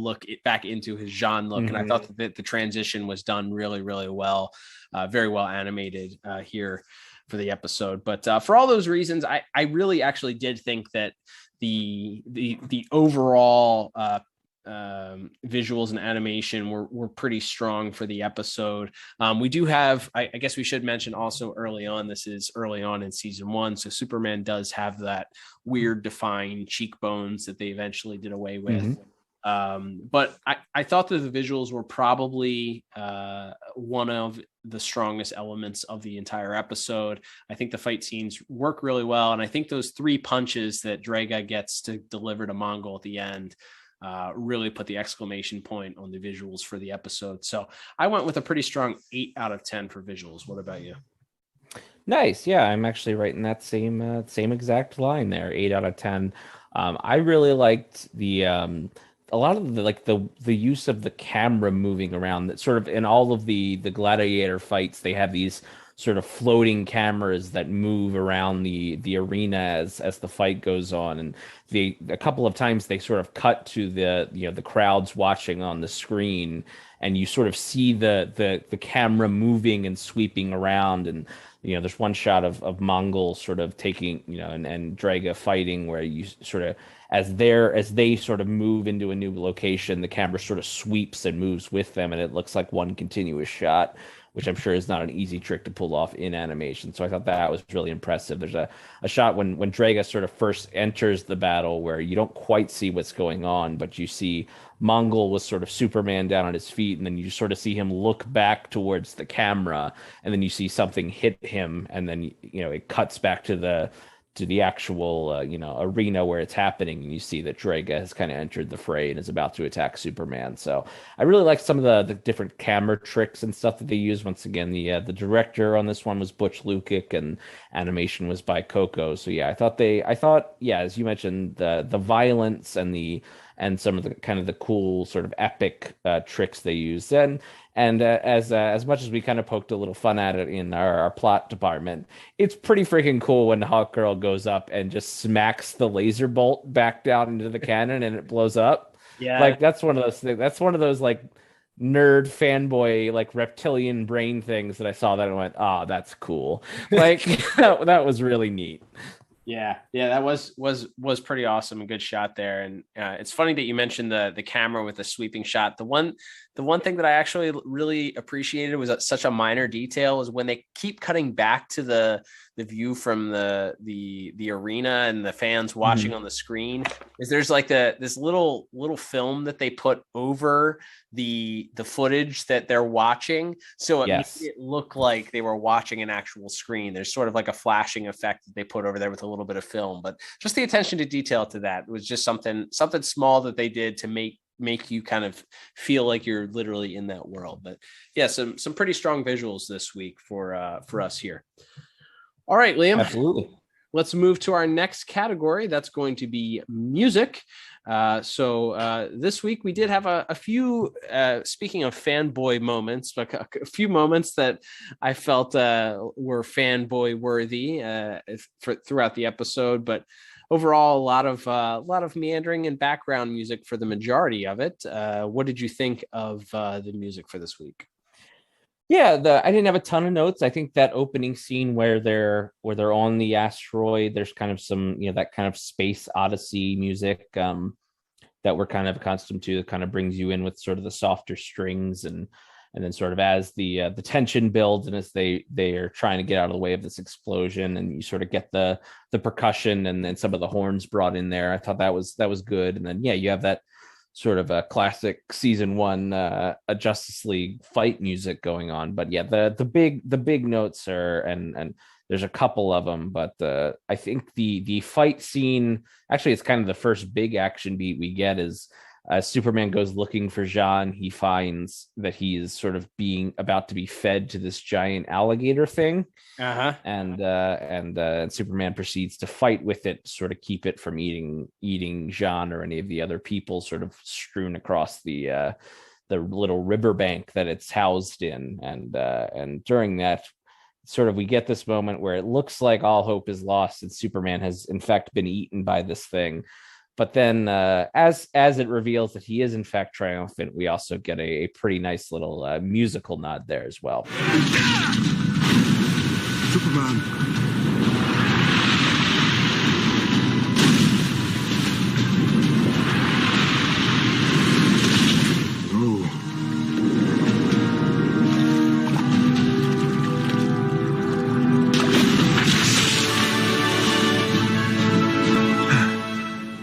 look back into his Jean look. And I thought that the transition was done really, really well, very well animated here for the episode. But for all those reasons, I really actually did think that the overall visuals and animation were pretty strong for the episode. We do have, I guess we should mention also early on, this is early on in season 1, so Superman does have that weird defined cheekbones that they eventually did away with. But I thought that the visuals were probably one of the strongest elements of the entire episode. I think the fight scenes work really well, and I think those 3 punches that Draga gets to deliver to Mongul at the end really put the exclamation point on the visuals for the episode. So I went with a pretty strong 8 out of 10 for visuals. What about you? Nice. Yeah, I'm actually right in that same exact line there. 8 out of 10. I really liked the a lot of the use of the camera moving around. That sort of in all of the gladiator fights, they have these sort of floating cameras that move around the arena as the fight goes on, and a couple of times they sort of cut to the crowds watching on the screen, and you sort of see the camera moving and sweeping around. And there's one shot of Mongol sort of taking and Draga fighting, where you sort of as they sort of move into a new location, the camera sort of sweeps and moves with them, and it looks like one continuous shot, which I'm sure is not an easy trick to pull off in animation. So I thought that was really impressive. There's a shot when Draga sort of first enters the battle where you don't quite see what's going on, but you see Mongul with sort of Superman down on his feet, and then you sort of see him look back towards the camera, and then you see something hit him, and then it cuts back to the actual arena where it's happening, and you see that Draga has kind of entered the fray and is about to attack Superman. So I really like some of the different camera tricks and stuff that they use. Once again, the director on this one was Butch Lukic, and animation was by Coco. So yeah, I thought as you mentioned, the violence and some of the kind of the cool sort of epic tricks they used. And as much as we kind of poked a little fun at it in our plot department, it's pretty freaking cool when Hawkgirl goes up and just smacks the laser bolt back down into the cannon and it blows up. Yeah, like that's one of those things. That's one of those like nerd fanboy like reptilian brain things that I saw that and went, oh, that's cool. Like that was really neat. Yeah, that was pretty awesome. A good shot there. And it's funny that you mentioned the camera with the sweeping shot. The one thing that I actually really appreciated was such a minor detail is when they keep cutting back to the view from the arena and the fans watching on the screen, is there's like this little film that they put over the footage that they're watching, so it makes it look like they were watching an actual screen. There's sort of like a flashing effect that they put over there with a little bit of film, but just the attention to detail to that was just something small that they did to make you kind of feel like you're literally in that world. But yeah, some pretty strong visuals this week for us here. All right, Liam. Absolutely. Let's move to our next category. That's going to be music. So this week we did have a few, speaking of fanboy moments, like a few moments that I felt were fanboy worthy throughout the episode. But overall, a lot of meandering and background music for the majority of it. What did you think of the music for this week? Yeah, I didn't have a ton of notes. I think that opening scene where they're on the asteroid, there's kind of some, that kind of space odyssey music that we're kind of accustomed to, that kind of brings you in with sort of the softer strings, and then sort of as the tension builds and as they are trying to get out of the way of this explosion, and you sort of get the percussion and then some of the horns brought in there. I thought that was good. And then you have that sort of a classic season one a Justice League fight music going on. But yeah, the big notes are and there's a couple of them, but I think the fight scene, actually it's kind of the first big action beat we get, is Superman goes looking for Jean. He finds that he is sort of being about to be fed to this giant alligator thing. And Superman proceeds to fight with it, sort of keep it from eating Jean or any of the other people sort of strewn across the little riverbank that it's housed in. And during that, sort of we get this moment where it looks like all hope is lost and Superman has in fact been eaten by this thing. But then as it reveals that he is in fact triumphant, we also get a pretty nice little musical nod there as well. Superman.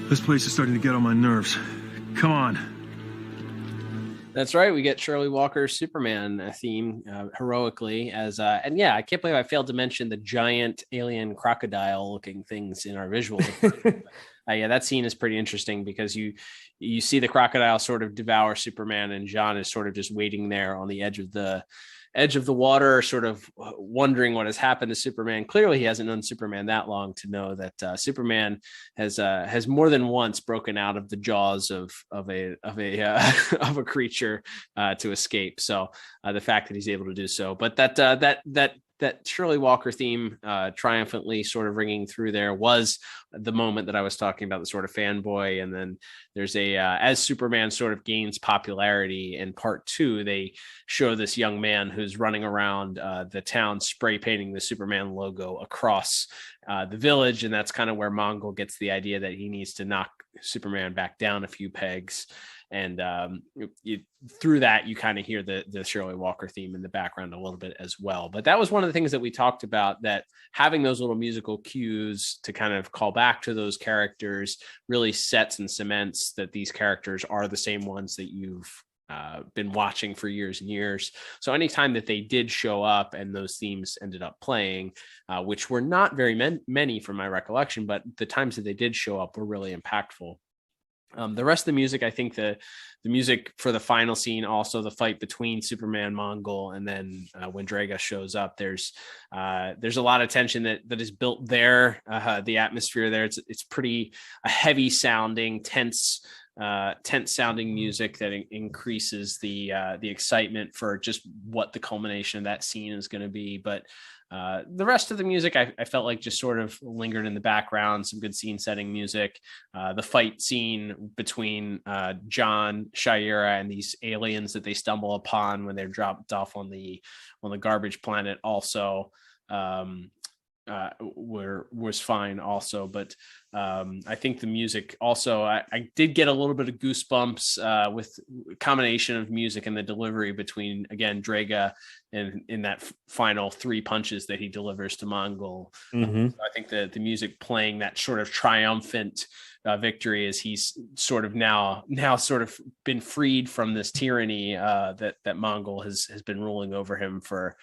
This place is starting to get on my nerves. Come on. That's right. We get Shirley Walker's Superman theme heroically as and yeah, I can't believe I failed to mention the giant alien crocodile looking things in our visual. Yeah, that scene is pretty interesting because you see the crocodile sort of devour Superman, and John is sort of just waiting there on the edge of the water, sort of wondering what has happened to Superman. Clearly, he hasn't known Superman that long to know that Superman has more than once broken out of the jaws of a creature to escape. So the fact that he's able to do so, but that Shirley Walker theme triumphantly sort of ringing through there was the moment that I was talking about, the sort of fanboy. And then there's as Superman sort of gains popularity in part 2, they show this young man who's running around the town spray painting the Superman logo across the village. And that's kind of where Mongul gets the idea that he needs to knock Superman back down a few pegs. And through that, you kind of hear the Shirley Walker theme in the background a little bit as well. But that was one of the things that we talked about, that having those little musical cues to kind of call back to those characters really sets and cements that these characters are the same ones that you've been watching for years and years. So anytime that they did show up and those themes ended up playing, which were not very many from my recollection, but the times that they did show up were really impactful. The rest of the music, I think the music for the final scene, also the fight between Superman, Mongul, and then when Draga shows up, there's a lot of tension that is built there. The atmosphere there, it's pretty heavy sounding, tense sounding music that increases the excitement for just what the culmination of that scene is going to be. But the rest of the music, I felt like just sort of lingered in the background, some good scene setting music. The fight scene between John Shayera and these aliens that they stumble upon when they're dropped off on the garbage planet also was fine also. But I think the music also, I did get a little bit of goosebumps with a combination of music and the delivery between, again, Draga and in that final 3 punches that he delivers to Mongul. Mm-hmm. I think the music playing that sort of triumphant victory as he's sort of now sort of been freed from this tyranny that Mongul has been ruling over him for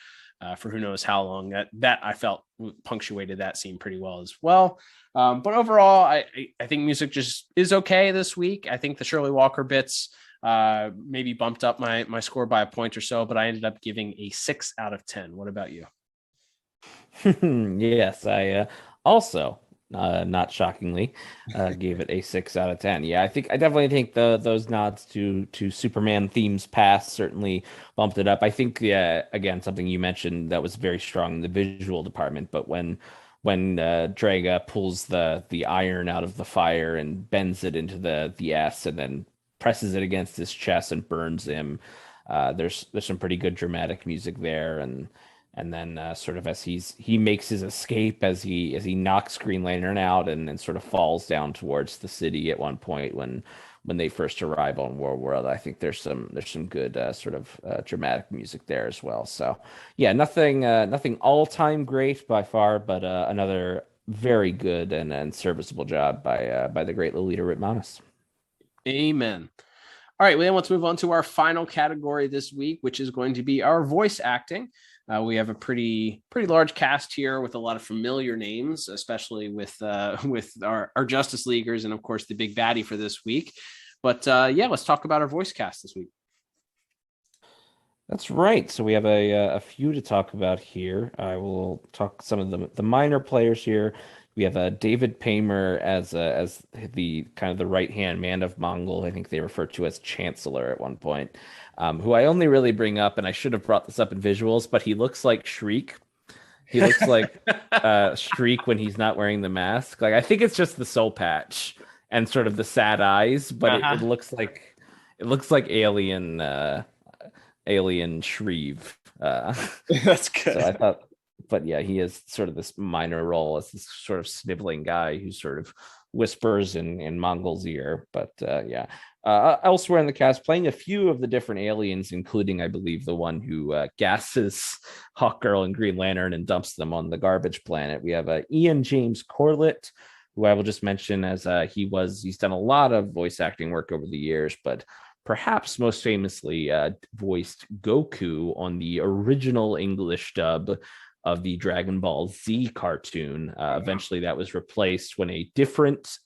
who knows how long. That I felt punctuated that scene pretty well as well. But overall, I think music just is okay this week. I think the Shirley Walker bits maybe bumped up my score by a point or so, but I ended up giving a 6 out of 10. What about you? Yes, I also, not shockingly, gave it a 6 out of 10. Yeah, I definitely think those nods to Superman themes past certainly bumped it up. I think, again, something you mentioned that was very strong in the visual department, but when Draga pulls the iron out of the fire and bends it into the S and then presses it against his chest and burns him, there's some pretty good dramatic music there. And then sort of as he makes his escape, as he knocks Green Lantern out and sort of falls down towards the city at one point when they first arrive on World, I think there's some good sort of dramatic music there as well. So yeah, nothing all time great by far, but another very good and serviceable job by the great Lolita Ritmanis. Amen. All right, well, then let's move on to our final category this week, which is going to be our voice acting. We have a pretty large cast here with a lot of familiar names, especially with our Justice Leaguers and, of course, the big baddie for this week. But let's talk about our voice cast this week. That's right. So we have a few to talk about here. I will talk some of the minor players here. We have David Paymer as the kind of the right-hand man of Mongul. I think they refer to as Chancellor at one point, who I only really bring up, and I should have brought this up in visuals, but he looks like Shriek. He looks like Shriek when he's not wearing the mask. Like, I think it's just the soul patch and sort of the sad eyes, but it looks like Alien Shreve. That's good. So I thought. But yeah, he has sort of this minor role as this sort of sniveling guy who sort of whispers in Mongol's ear. But elsewhere in the cast, playing a few of the different aliens, including, I believe, the one who gasses Hawkgirl and Green Lantern and dumps them on the garbage planet. We have Ian James Corlett, who I will just mention as he's done a lot of voice acting work over the years, but perhaps most famously voiced Goku on the original English dub of the Dragon Ball Z cartoon. Eventually that was replaced when a different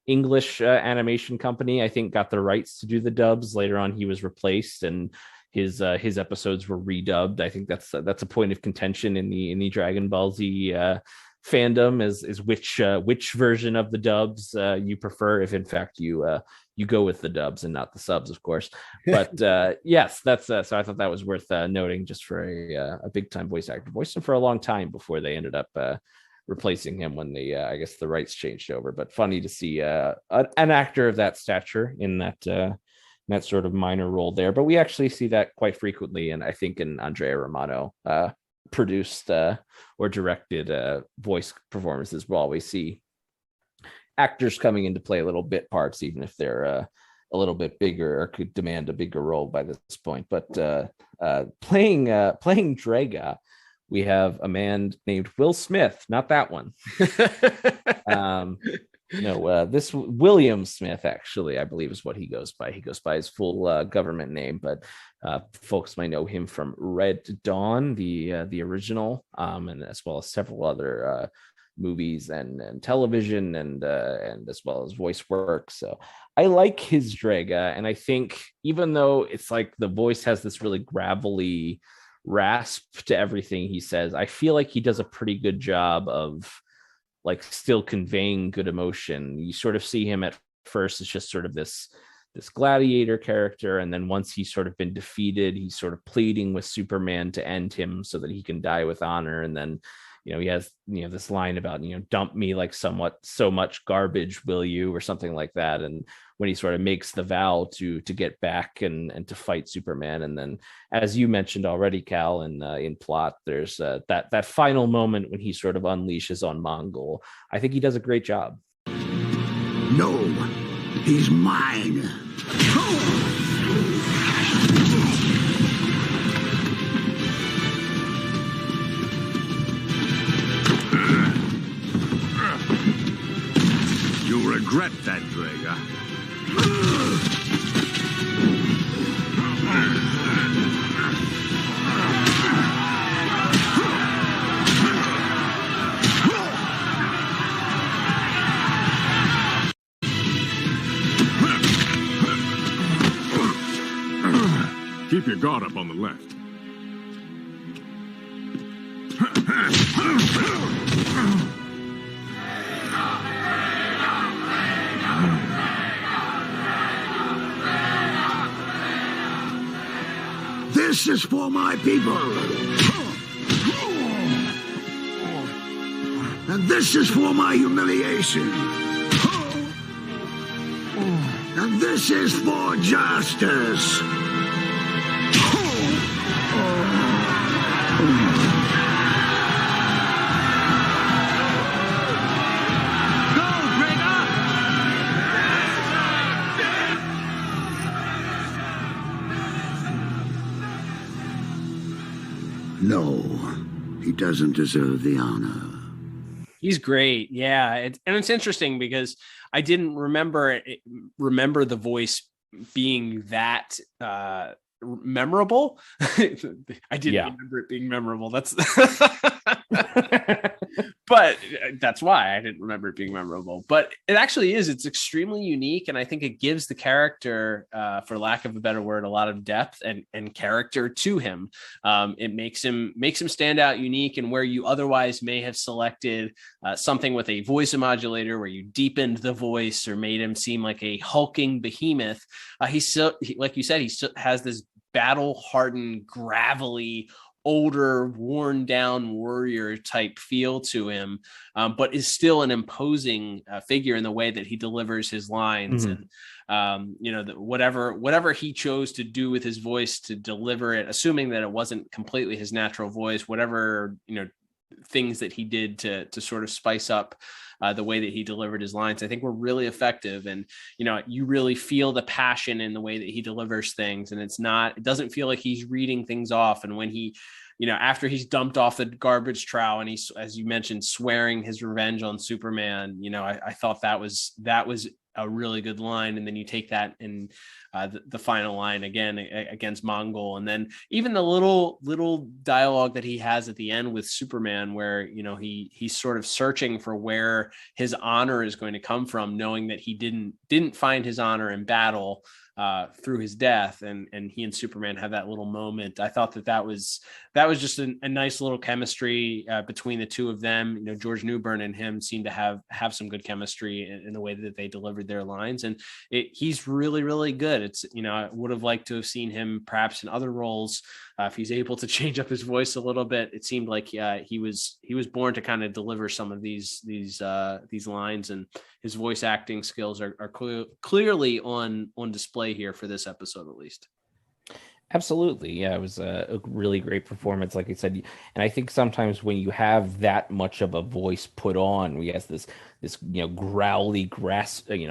English animation company, I think, got the rights to do the dubs. Later on, he was replaced and his episodes were redubbed. I think that's a point of contention in the Dragon Ball Z fandom is which version of the dubs you prefer, if in fact you go with the dubs and not the subs, of course. But yes, that's so I thought that was worth noting, just for a big time voice actor. Voiced him for a long time before they ended up replacing him when I guess the rights changed over. But funny to see an actor of that stature in that sort of minor role there. But we actually see that quite frequently, and I think in Andrea Romano produced or directed voice performances, we'll always see actors coming in to play little bit parts, even if they're a little bit bigger or could demand a bigger role by this point. But playing Draga, we have a man named Will Smith, not that one. This William Smith, actually, I believe is what he goes by. He goes by his full government name, but folks might know him from Red Dawn, the original, and as well as several other movies and television and as well as voice work. So I like his Draga, and I think even though it's like the voice has this really gravelly rasp to everything he says, I feel like he does a pretty good job of like still conveying good emotion. You sort of see him at first as just sort of this gladiator character, and then once he's sort of been defeated, he's sort of pleading with Superman to end him so that he can die with honor. And then he has this line about dump me like so much garbage, will you, or something like that. And when he sort of makes the vow to get back and to fight Superman, and then as you mentioned already, Cal, in plot, there's that final moment when he sort of unleashes on Mongul. I think he does a great job. No, he's mine. You'll regret that, Draga. Keep your guard up on the left. This is for my people. And this is for my humiliation. And this is for justice. No, he doesn't deserve the honor. He's great. Yeah. And it's interesting because I didn't remember the voice being that memorable. I didn't remember it being memorable. That's but that's why I didn't remember it being memorable. But it actually is. It's extremely unique, and I think it gives the character, for lack of a better word, a lot of depth and character to him. It makes him stand out unique, and where you otherwise may have selected something with a voice modulator where you deepened the voice or made him seem like a hulking behemoth. Like you said, he still has this battle-hardened, gravelly, older, worn down warrior type feel to him, but is still an imposing figure in the way that he delivers his lines. And whatever he chose to do with his voice to deliver it, assuming that it wasn't completely his natural voice, whatever things that he did to sort of spice up the way that he delivered his lines, I think were really effective. And, you really feel the passion in the way that he delivers things. And it doesn't feel like he's reading things off. And when he, after he's dumped off the garbage trowel and he's, as you mentioned, swearing his revenge on Superman, I thought that was a really good line. And then you take that in the final line again against Mongul, and then even the little dialogue that he has at the end with Superman, where he's sort of searching for where his honor is going to come from, knowing that he didn't find his honor in battle through his death, and he and Superman have that little moment. I thought that was just a nice little chemistry between the two of them. George Newbern and him seem to have some good chemistry in the way that they delivered their lines, and he's really, really good. It's I would have liked to have seen him perhaps in other roles. If he's able to change up his voice a little bit, it seemed like he was born to kind of deliver some of these lines, and his voice acting skills are clearly on display here for this episode, at least. Absolutely. Yeah, it was a really great performance, like I said. And I think sometimes when you have that much of a voice put on, we have this growly, raspy,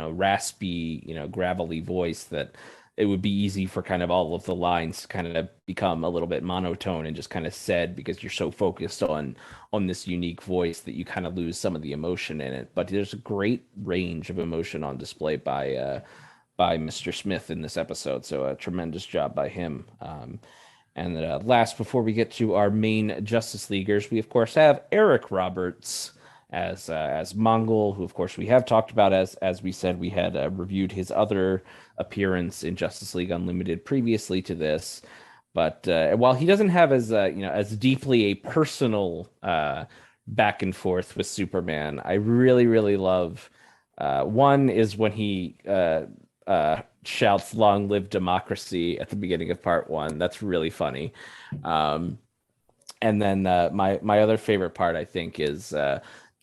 gravelly voice, that it would be easy for kind of all of the lines to kind of become a little bit monotone and just kind of said, because you're so focused on this unique voice that you kind of lose some of the emotion in it. But there's a great range of emotion on display by Mr. Smith in this episode. So a tremendous job by him. And last, before we get to our main Justice Leaguers, we of course have Eric Roberts as Mongul, who of course we have talked about, as we said, we had reviewed his other appearance in Justice League Unlimited previously to this. But while he doesn't have as deeply a personal back and forth with Superman, I really, really love one is when he shouts "Long live democracy" at the beginning of part 1. That's really funny. And then my other favorite part, I think, is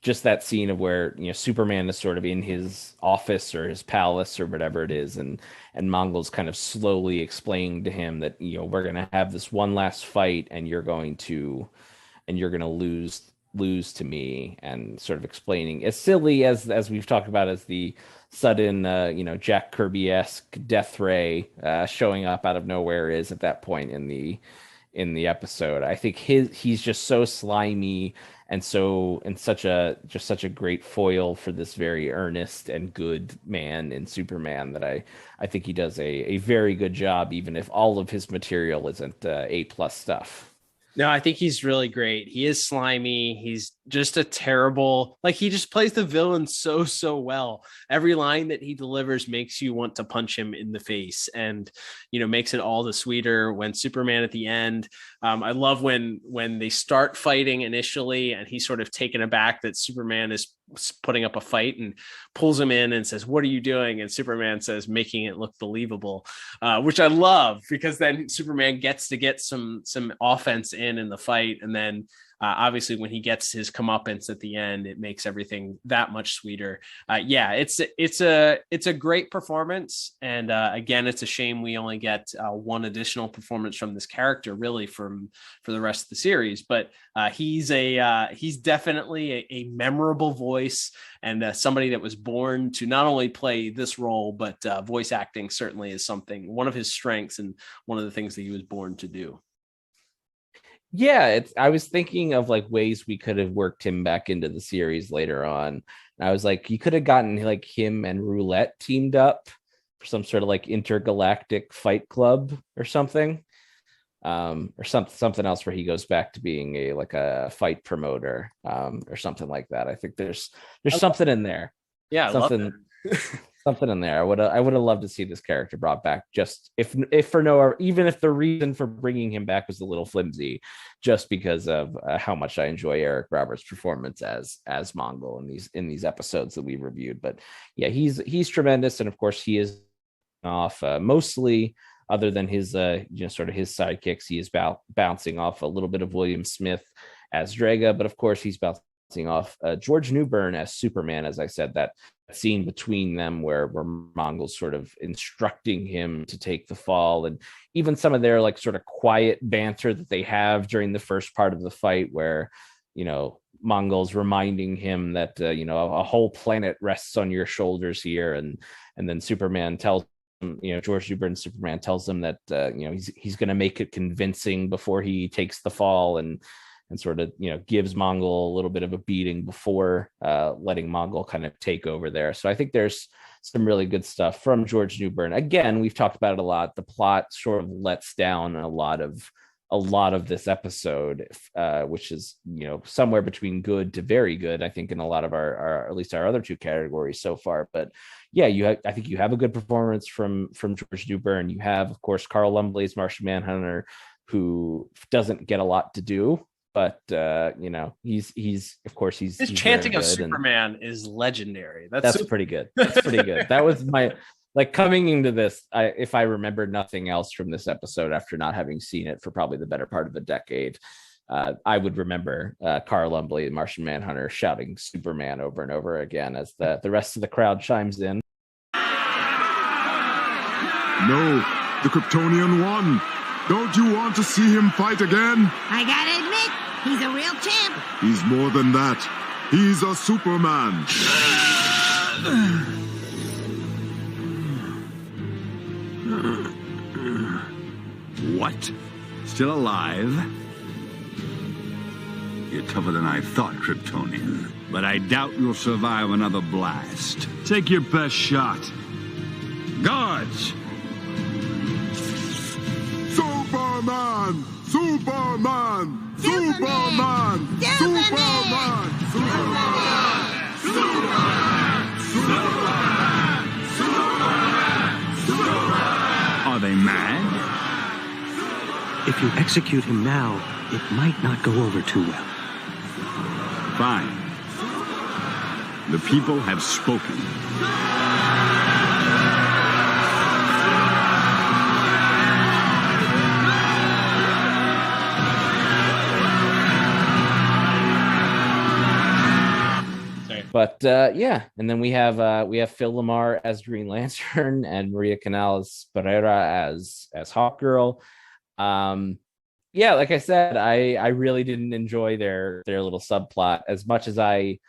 just that scene of where Superman is sort of in his office or his palace or whatever it is, and Mongul's kind of slowly explaining to him that we're gonna have this one last fight, and you're gonna lose to me, and sort of explaining, as silly as we've talked about, as the sudden Jack Kirby-esque death ray showing up out of nowhere is at that point in the episode. I think he's just so slimy and such a great foil for this very earnest and good man in Superman, that I think he does a very good job, even if all of his material isn't A+ stuff. No, I think he's really great. He is slimy. He's just a terrible, he just plays the villain so well. Every line that he delivers makes you want to punch him in the face, and makes it all the sweeter when Superman at the end. I love when they start fighting initially, and he's sort of taken aback that Superman is putting up a fight, and pulls him in and says, "What are you doing?" And Superman says, "Making it look believable," which I love, because then Superman gets to get some offense in the fight, and then obviously when he gets his comeuppance at the end, it makes everything that much sweeter. It's a great performance, and again, it's a shame we only get one additional performance from this character, really, for the rest of the series. But he's definitely a memorable voice, and somebody that was born to not only play this role, but voice acting certainly is one of his strengths, and one of the things that he was born to do. Yeah, I was thinking of ways we could have worked him back into the series later on. And I was like, you could have gotten him and Roulette teamed up some sort of like intergalactic fight club or something. Or something else where he goes back to being a fight promoter, or something like that. I think there's something in there. Yeah, something something in there. I would have loved to see this character brought back, just if for no, even if the reason for bringing him back was a little flimsy, just because of how much I enjoy Eric Roberts' performance as Mongul in these episodes that we reviewed. But yeah, he's tremendous, and of course he is off mostly. Other than his, sort of his sidekicks, he is bouncing off a little bit of William Smith as Draga, but of course he's bouncing off George Newbern as Superman. As I said, that scene between them where Mongol's sort of instructing him to take the fall, and even some of their like sort of quiet banter that they have during the first part of the fight, where Mongol's reminding him that a whole planet rests on your shoulders here, and then Superman tells. George Newbern Superman tells him that he's going to make it convincing before he takes the fall, and sort of gives Mongol a little bit of a beating before letting Mongol kind of take over there. So I think there's some really good stuff from George Newbern. Again, we've talked about it a lot. The plot sort of lets down a lot of this episode, which is somewhere between good to very good, I think, in a lot of our at least our other two categories so far. But yeah, I think you have a good performance from George Newbern. You have, of course, Carl Lumbly's Martian Manhunter, who doesn't get a lot to do, but he's chanting of Superman is legendary. That's pretty good. That's pretty good. That was my. Like, coming into this, if I remember nothing else from this episode after not having seen it for probably the better part of a decade, I would remember Carl Lumbly and Martian Manhunter shouting Superman over and over again as the rest of the crowd chimes in. No, the Kryptonian won. Don't you want to see him fight again? I gotta admit, he's a real champ. He's more than that. He's a Superman. What? Still alive? You're tougher than I thought, Kryptonian. But I doubt you'll survive another blast. Take your best shot. Guards! Superman! Superman! Superman! Superman! Superman! Superman! Are they mad? If you execute him now, it might not go over too well. Fine. The people have spoken. But and then we have Phil Lamar as Green Lantern and Maria Canales Pereira as Hawkgirl. Like I said, I really didn't enjoy their little subplot as much as I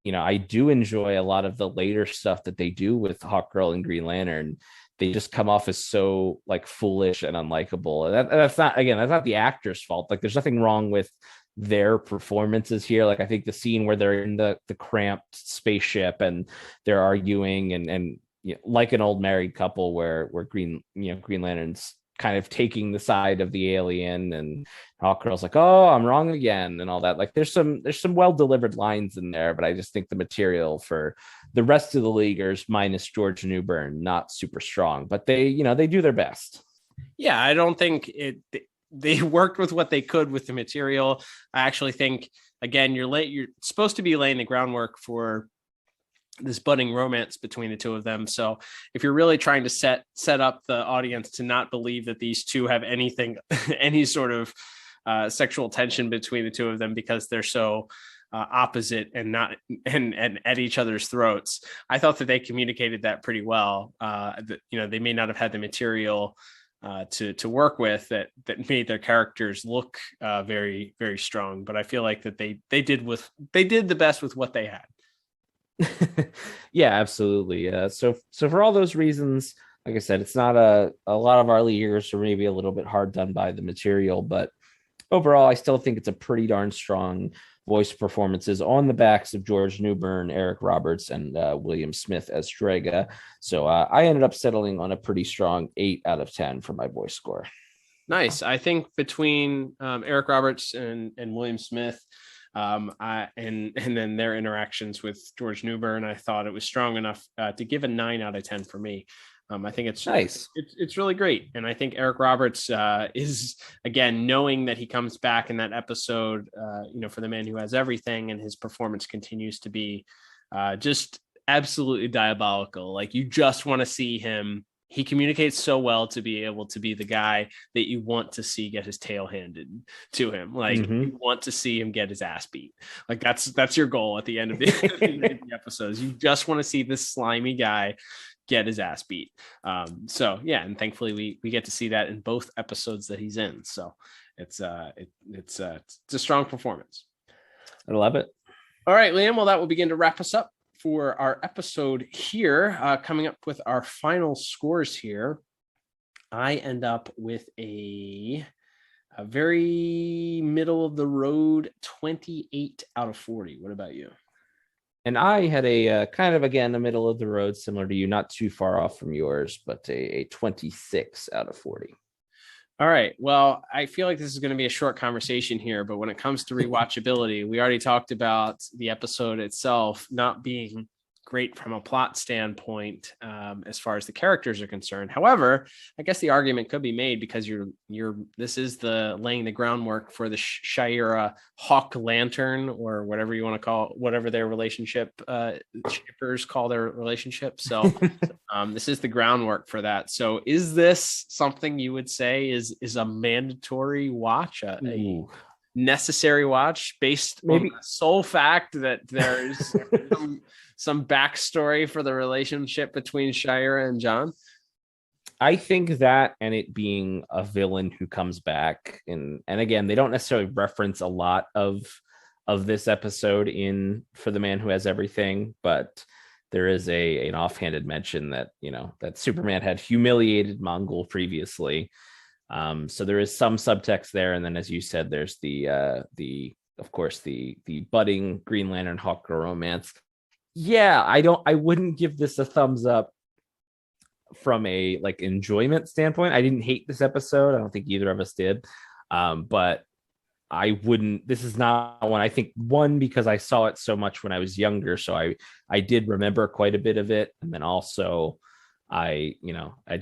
do enjoy a lot of the later stuff that they do with Hawkgirl and Green Lantern. They just come off as so like foolish and unlikable. That's not the actor's fault. Like, there's nothing wrong with their performances here. Like, I think the scene where they're in the cramped spaceship and they're arguing and like an old married couple where Green Lantern's kind of taking the side of the alien and Hawkgirl's like, oh, I'm wrong again, and all that. Like, there's some well delivered lines in there, but I just think the material for the rest of the leaguers minus George Newbern not super strong, but they do their best. Yeah, I don't think they worked with what they could with the material. I actually think, again, you're supposed to be laying the groundwork for this budding romance between the two of them. So if you're really trying to set up the audience to not believe that these two have any sort of sexual tension between the two of them because they're so opposite and not and at each other's throats, I thought that they communicated that pretty well. They may not have had the material to work with that made their characters look very, very strong, but I feel like that they did the best with what they had. Yeah, absolutely. So for all those reasons, like I said, it's not a lot of our leaguers are maybe a little bit hard done by the material, but overall, I still think it's a pretty darn strong voice performances on the backs of George Newbern, Eric Roberts, and William Smith as Strega. So I ended up settling on a pretty strong 8 out of 10 for my voice score. Nice. I think between Eric Roberts and William Smith, and then their interactions with George Newbern, I thought it was strong enough to give a 9 out of 10 for me. I think it's nice. It's really great. And I think Eric Roberts is, again, knowing that he comes back in that episode, for The Man Who Has Everything, and his performance continues to be just absolutely diabolical. Like, you just want to see him. He communicates so well to be able to be the guy that you want to see get his tail handed to him. Like, you want to see him get his ass beat. Like, that's your goal at the end of the episodes. You just want to see this slimy guy get his ass beat. So yeah, and thankfully we get to see that in both episodes that he's in. So it's a strong performance. I love it. All right, Liam. Well, that will begin to wrap us up for our episode here. Coming up with our final scores here, I end up with a very middle of the road 28 out of 40. What about you? And I had a kind of, again, a middle of the road, similar to you, not too far off from yours, but a 26 out of 40. All right. Well, I feel like this is going to be a short conversation here, but when it comes to rewatchability, we already talked about the episode itself not being great from a plot standpoint as far as the characters are concerned. However, I guess the argument could be made because this is the laying the groundwork for the Shayera Hawk Lantern, or whatever you want to call it, whatever their relationship shippers call their relationship. So this is the groundwork for that. So is this something you would say is a mandatory watch, a necessary watch, based maybe on the sole fact that there's some backstory for the relationship between Shayera and John? I think that, and it being a villain who comes back, and again, they don't necessarily reference a lot of this episode in For the Man Who Has Everything, but there is an offhanded mention that that Superman had humiliated Mongul previously. So there is some subtext there, and then, as you said, there's the budding Green Lantern Hawkgirl romance. Yeah, I wouldn't give this a thumbs up from a enjoyment standpoint. I didn't hate this episode. I don't think either of us did. But I wouldn't, this is not one, I think, one, because I saw it so much when I was younger. So I did remember quite a bit of it. And then also I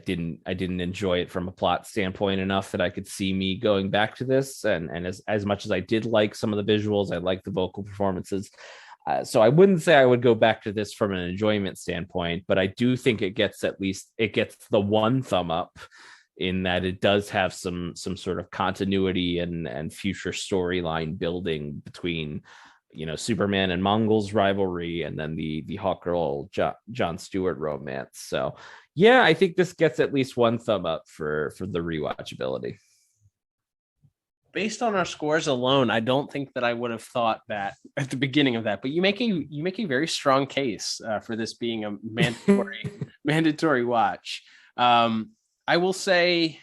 didn't enjoy it from a plot standpoint enough that I could see me going back to this. And as much as I did like some of the visuals, I like the vocal performances. So I wouldn't say I would go back to this from an enjoyment standpoint, but I do think it gets the one thumb up in that it does have some sort of continuity and future storyline building between, Superman and Mongul's rivalry, and then the Hawkgirl John Stewart romance. So yeah, I think this gets at least one thumb up for the rewatchability. Based on our scores alone, I don't think that I would have thought that at the beginning of that, but you make a very strong case for this being a mandatory watch. I will say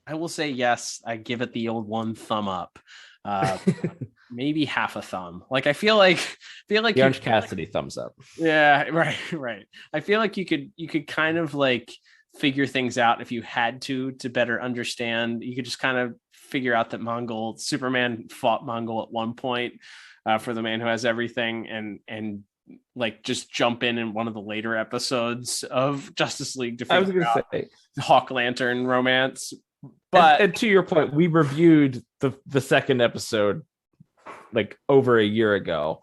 yes. I give it the old one thumb up, maybe half a thumb. Like I feel like the Orange Cassidy thumbs up. Yeah, right. I feel like you could kind of figure things out if you had to better understand. You could just kind of figure out that Superman fought Mongul at one point for The Man Who Has Everything, and just jump in one of the later episodes of Justice League to figure out the Hawk Lantern romance. But and to your point, we reviewed the second episode over a year ago,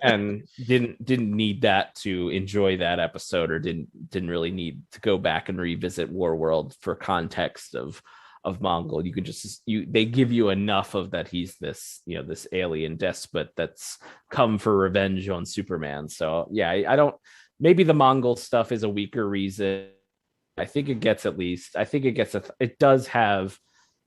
and didn't need that to enjoy that episode, or didn't really need to go back and revisit Warworld for context of Mongul. You could they give you enough of that he's this alien despot that's come for revenge on Superman. So yeah, I don't, maybe the Mongul stuff is a weaker reason. I think it does have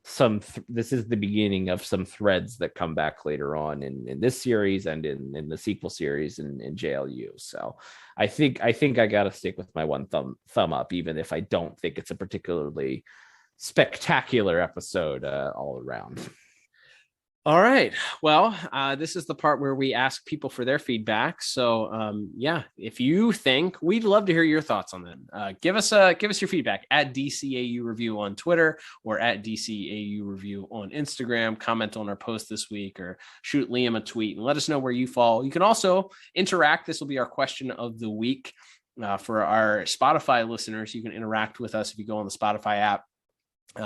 some this is the beginning of some threads that come back later on in this series and in the sequel series in JLU. So I think I gotta stick with my one thumb up, even if I don't think it's a particularly spectacular episode all around. All right. Well, this is the part where we ask people for their feedback. So, if you think, we'd love to hear your thoughts on them. Give us your feedback at DCAU Review on Twitter or at DCAU Review on Instagram. Comment on our post this week or shoot Liam a tweet and let us know where you fall. You can also interact. This will be our question of the week for our Spotify listeners. You can interact with us if you go on the Spotify app.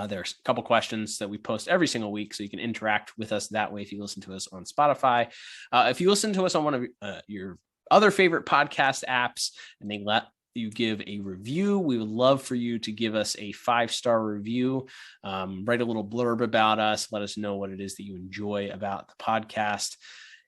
There's a couple questions that we post every single week, so you can interact with us that way if you listen to us on Spotify. If you listen to us on one of your other favorite podcast apps and they let you give a review, we would love for you to give us a 5-star review. Write a little blurb about us. Let us know what it is that you enjoy about the podcast.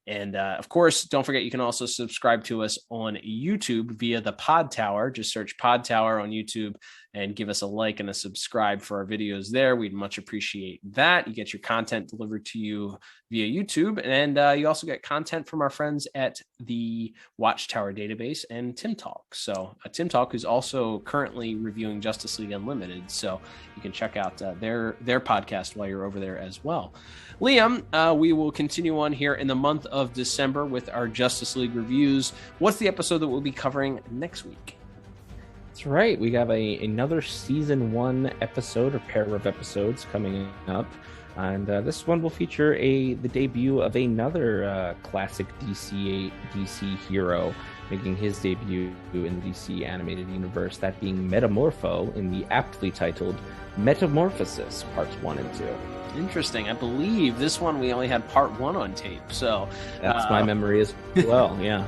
And of course, don't forget, you can also subscribe to us on YouTube via the Pod Tower. Just search Pod Tower on YouTube and give us a like and a subscribe for our videos there. We'd much appreciate that. You get your content delivered to you via YouTube. And you also get content from our friends at the Watchtower database and Tim Talk. So Tim Talk is also currently reviewing Justice League Unlimited. So you can check out their podcast while you're over there as well. Liam, we will continue on here in the month of December with our Justice League reviews. What's the episode that we'll be covering next week? That's right. We have another season 1 episode or pair of episodes coming up. And this one will feature the debut of another classic DC hero making his debut in the DC animated universe, that being Metamorpho in the aptly titled Metamorphosis Parts 1 and 2. Interesting. I believe this one we only had part 1 on tape. So that's my memory as well. Yeah.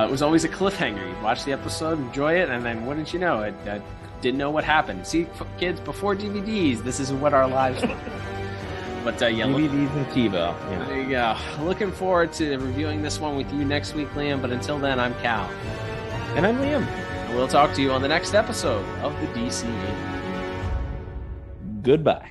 It was always a cliffhanger. You'd watch the episode, enjoy it, and then wouldn't you know it, I didn't know what happened. See, kids, before DVDs, this is what our lives were. But DVDs and TiVo. Yeah. There you go. Looking forward to reviewing this one with you next week, Liam. But until then, I'm Cal. And I'm Liam. And we'll talk to you on the next episode of the DCAU. Goodbye.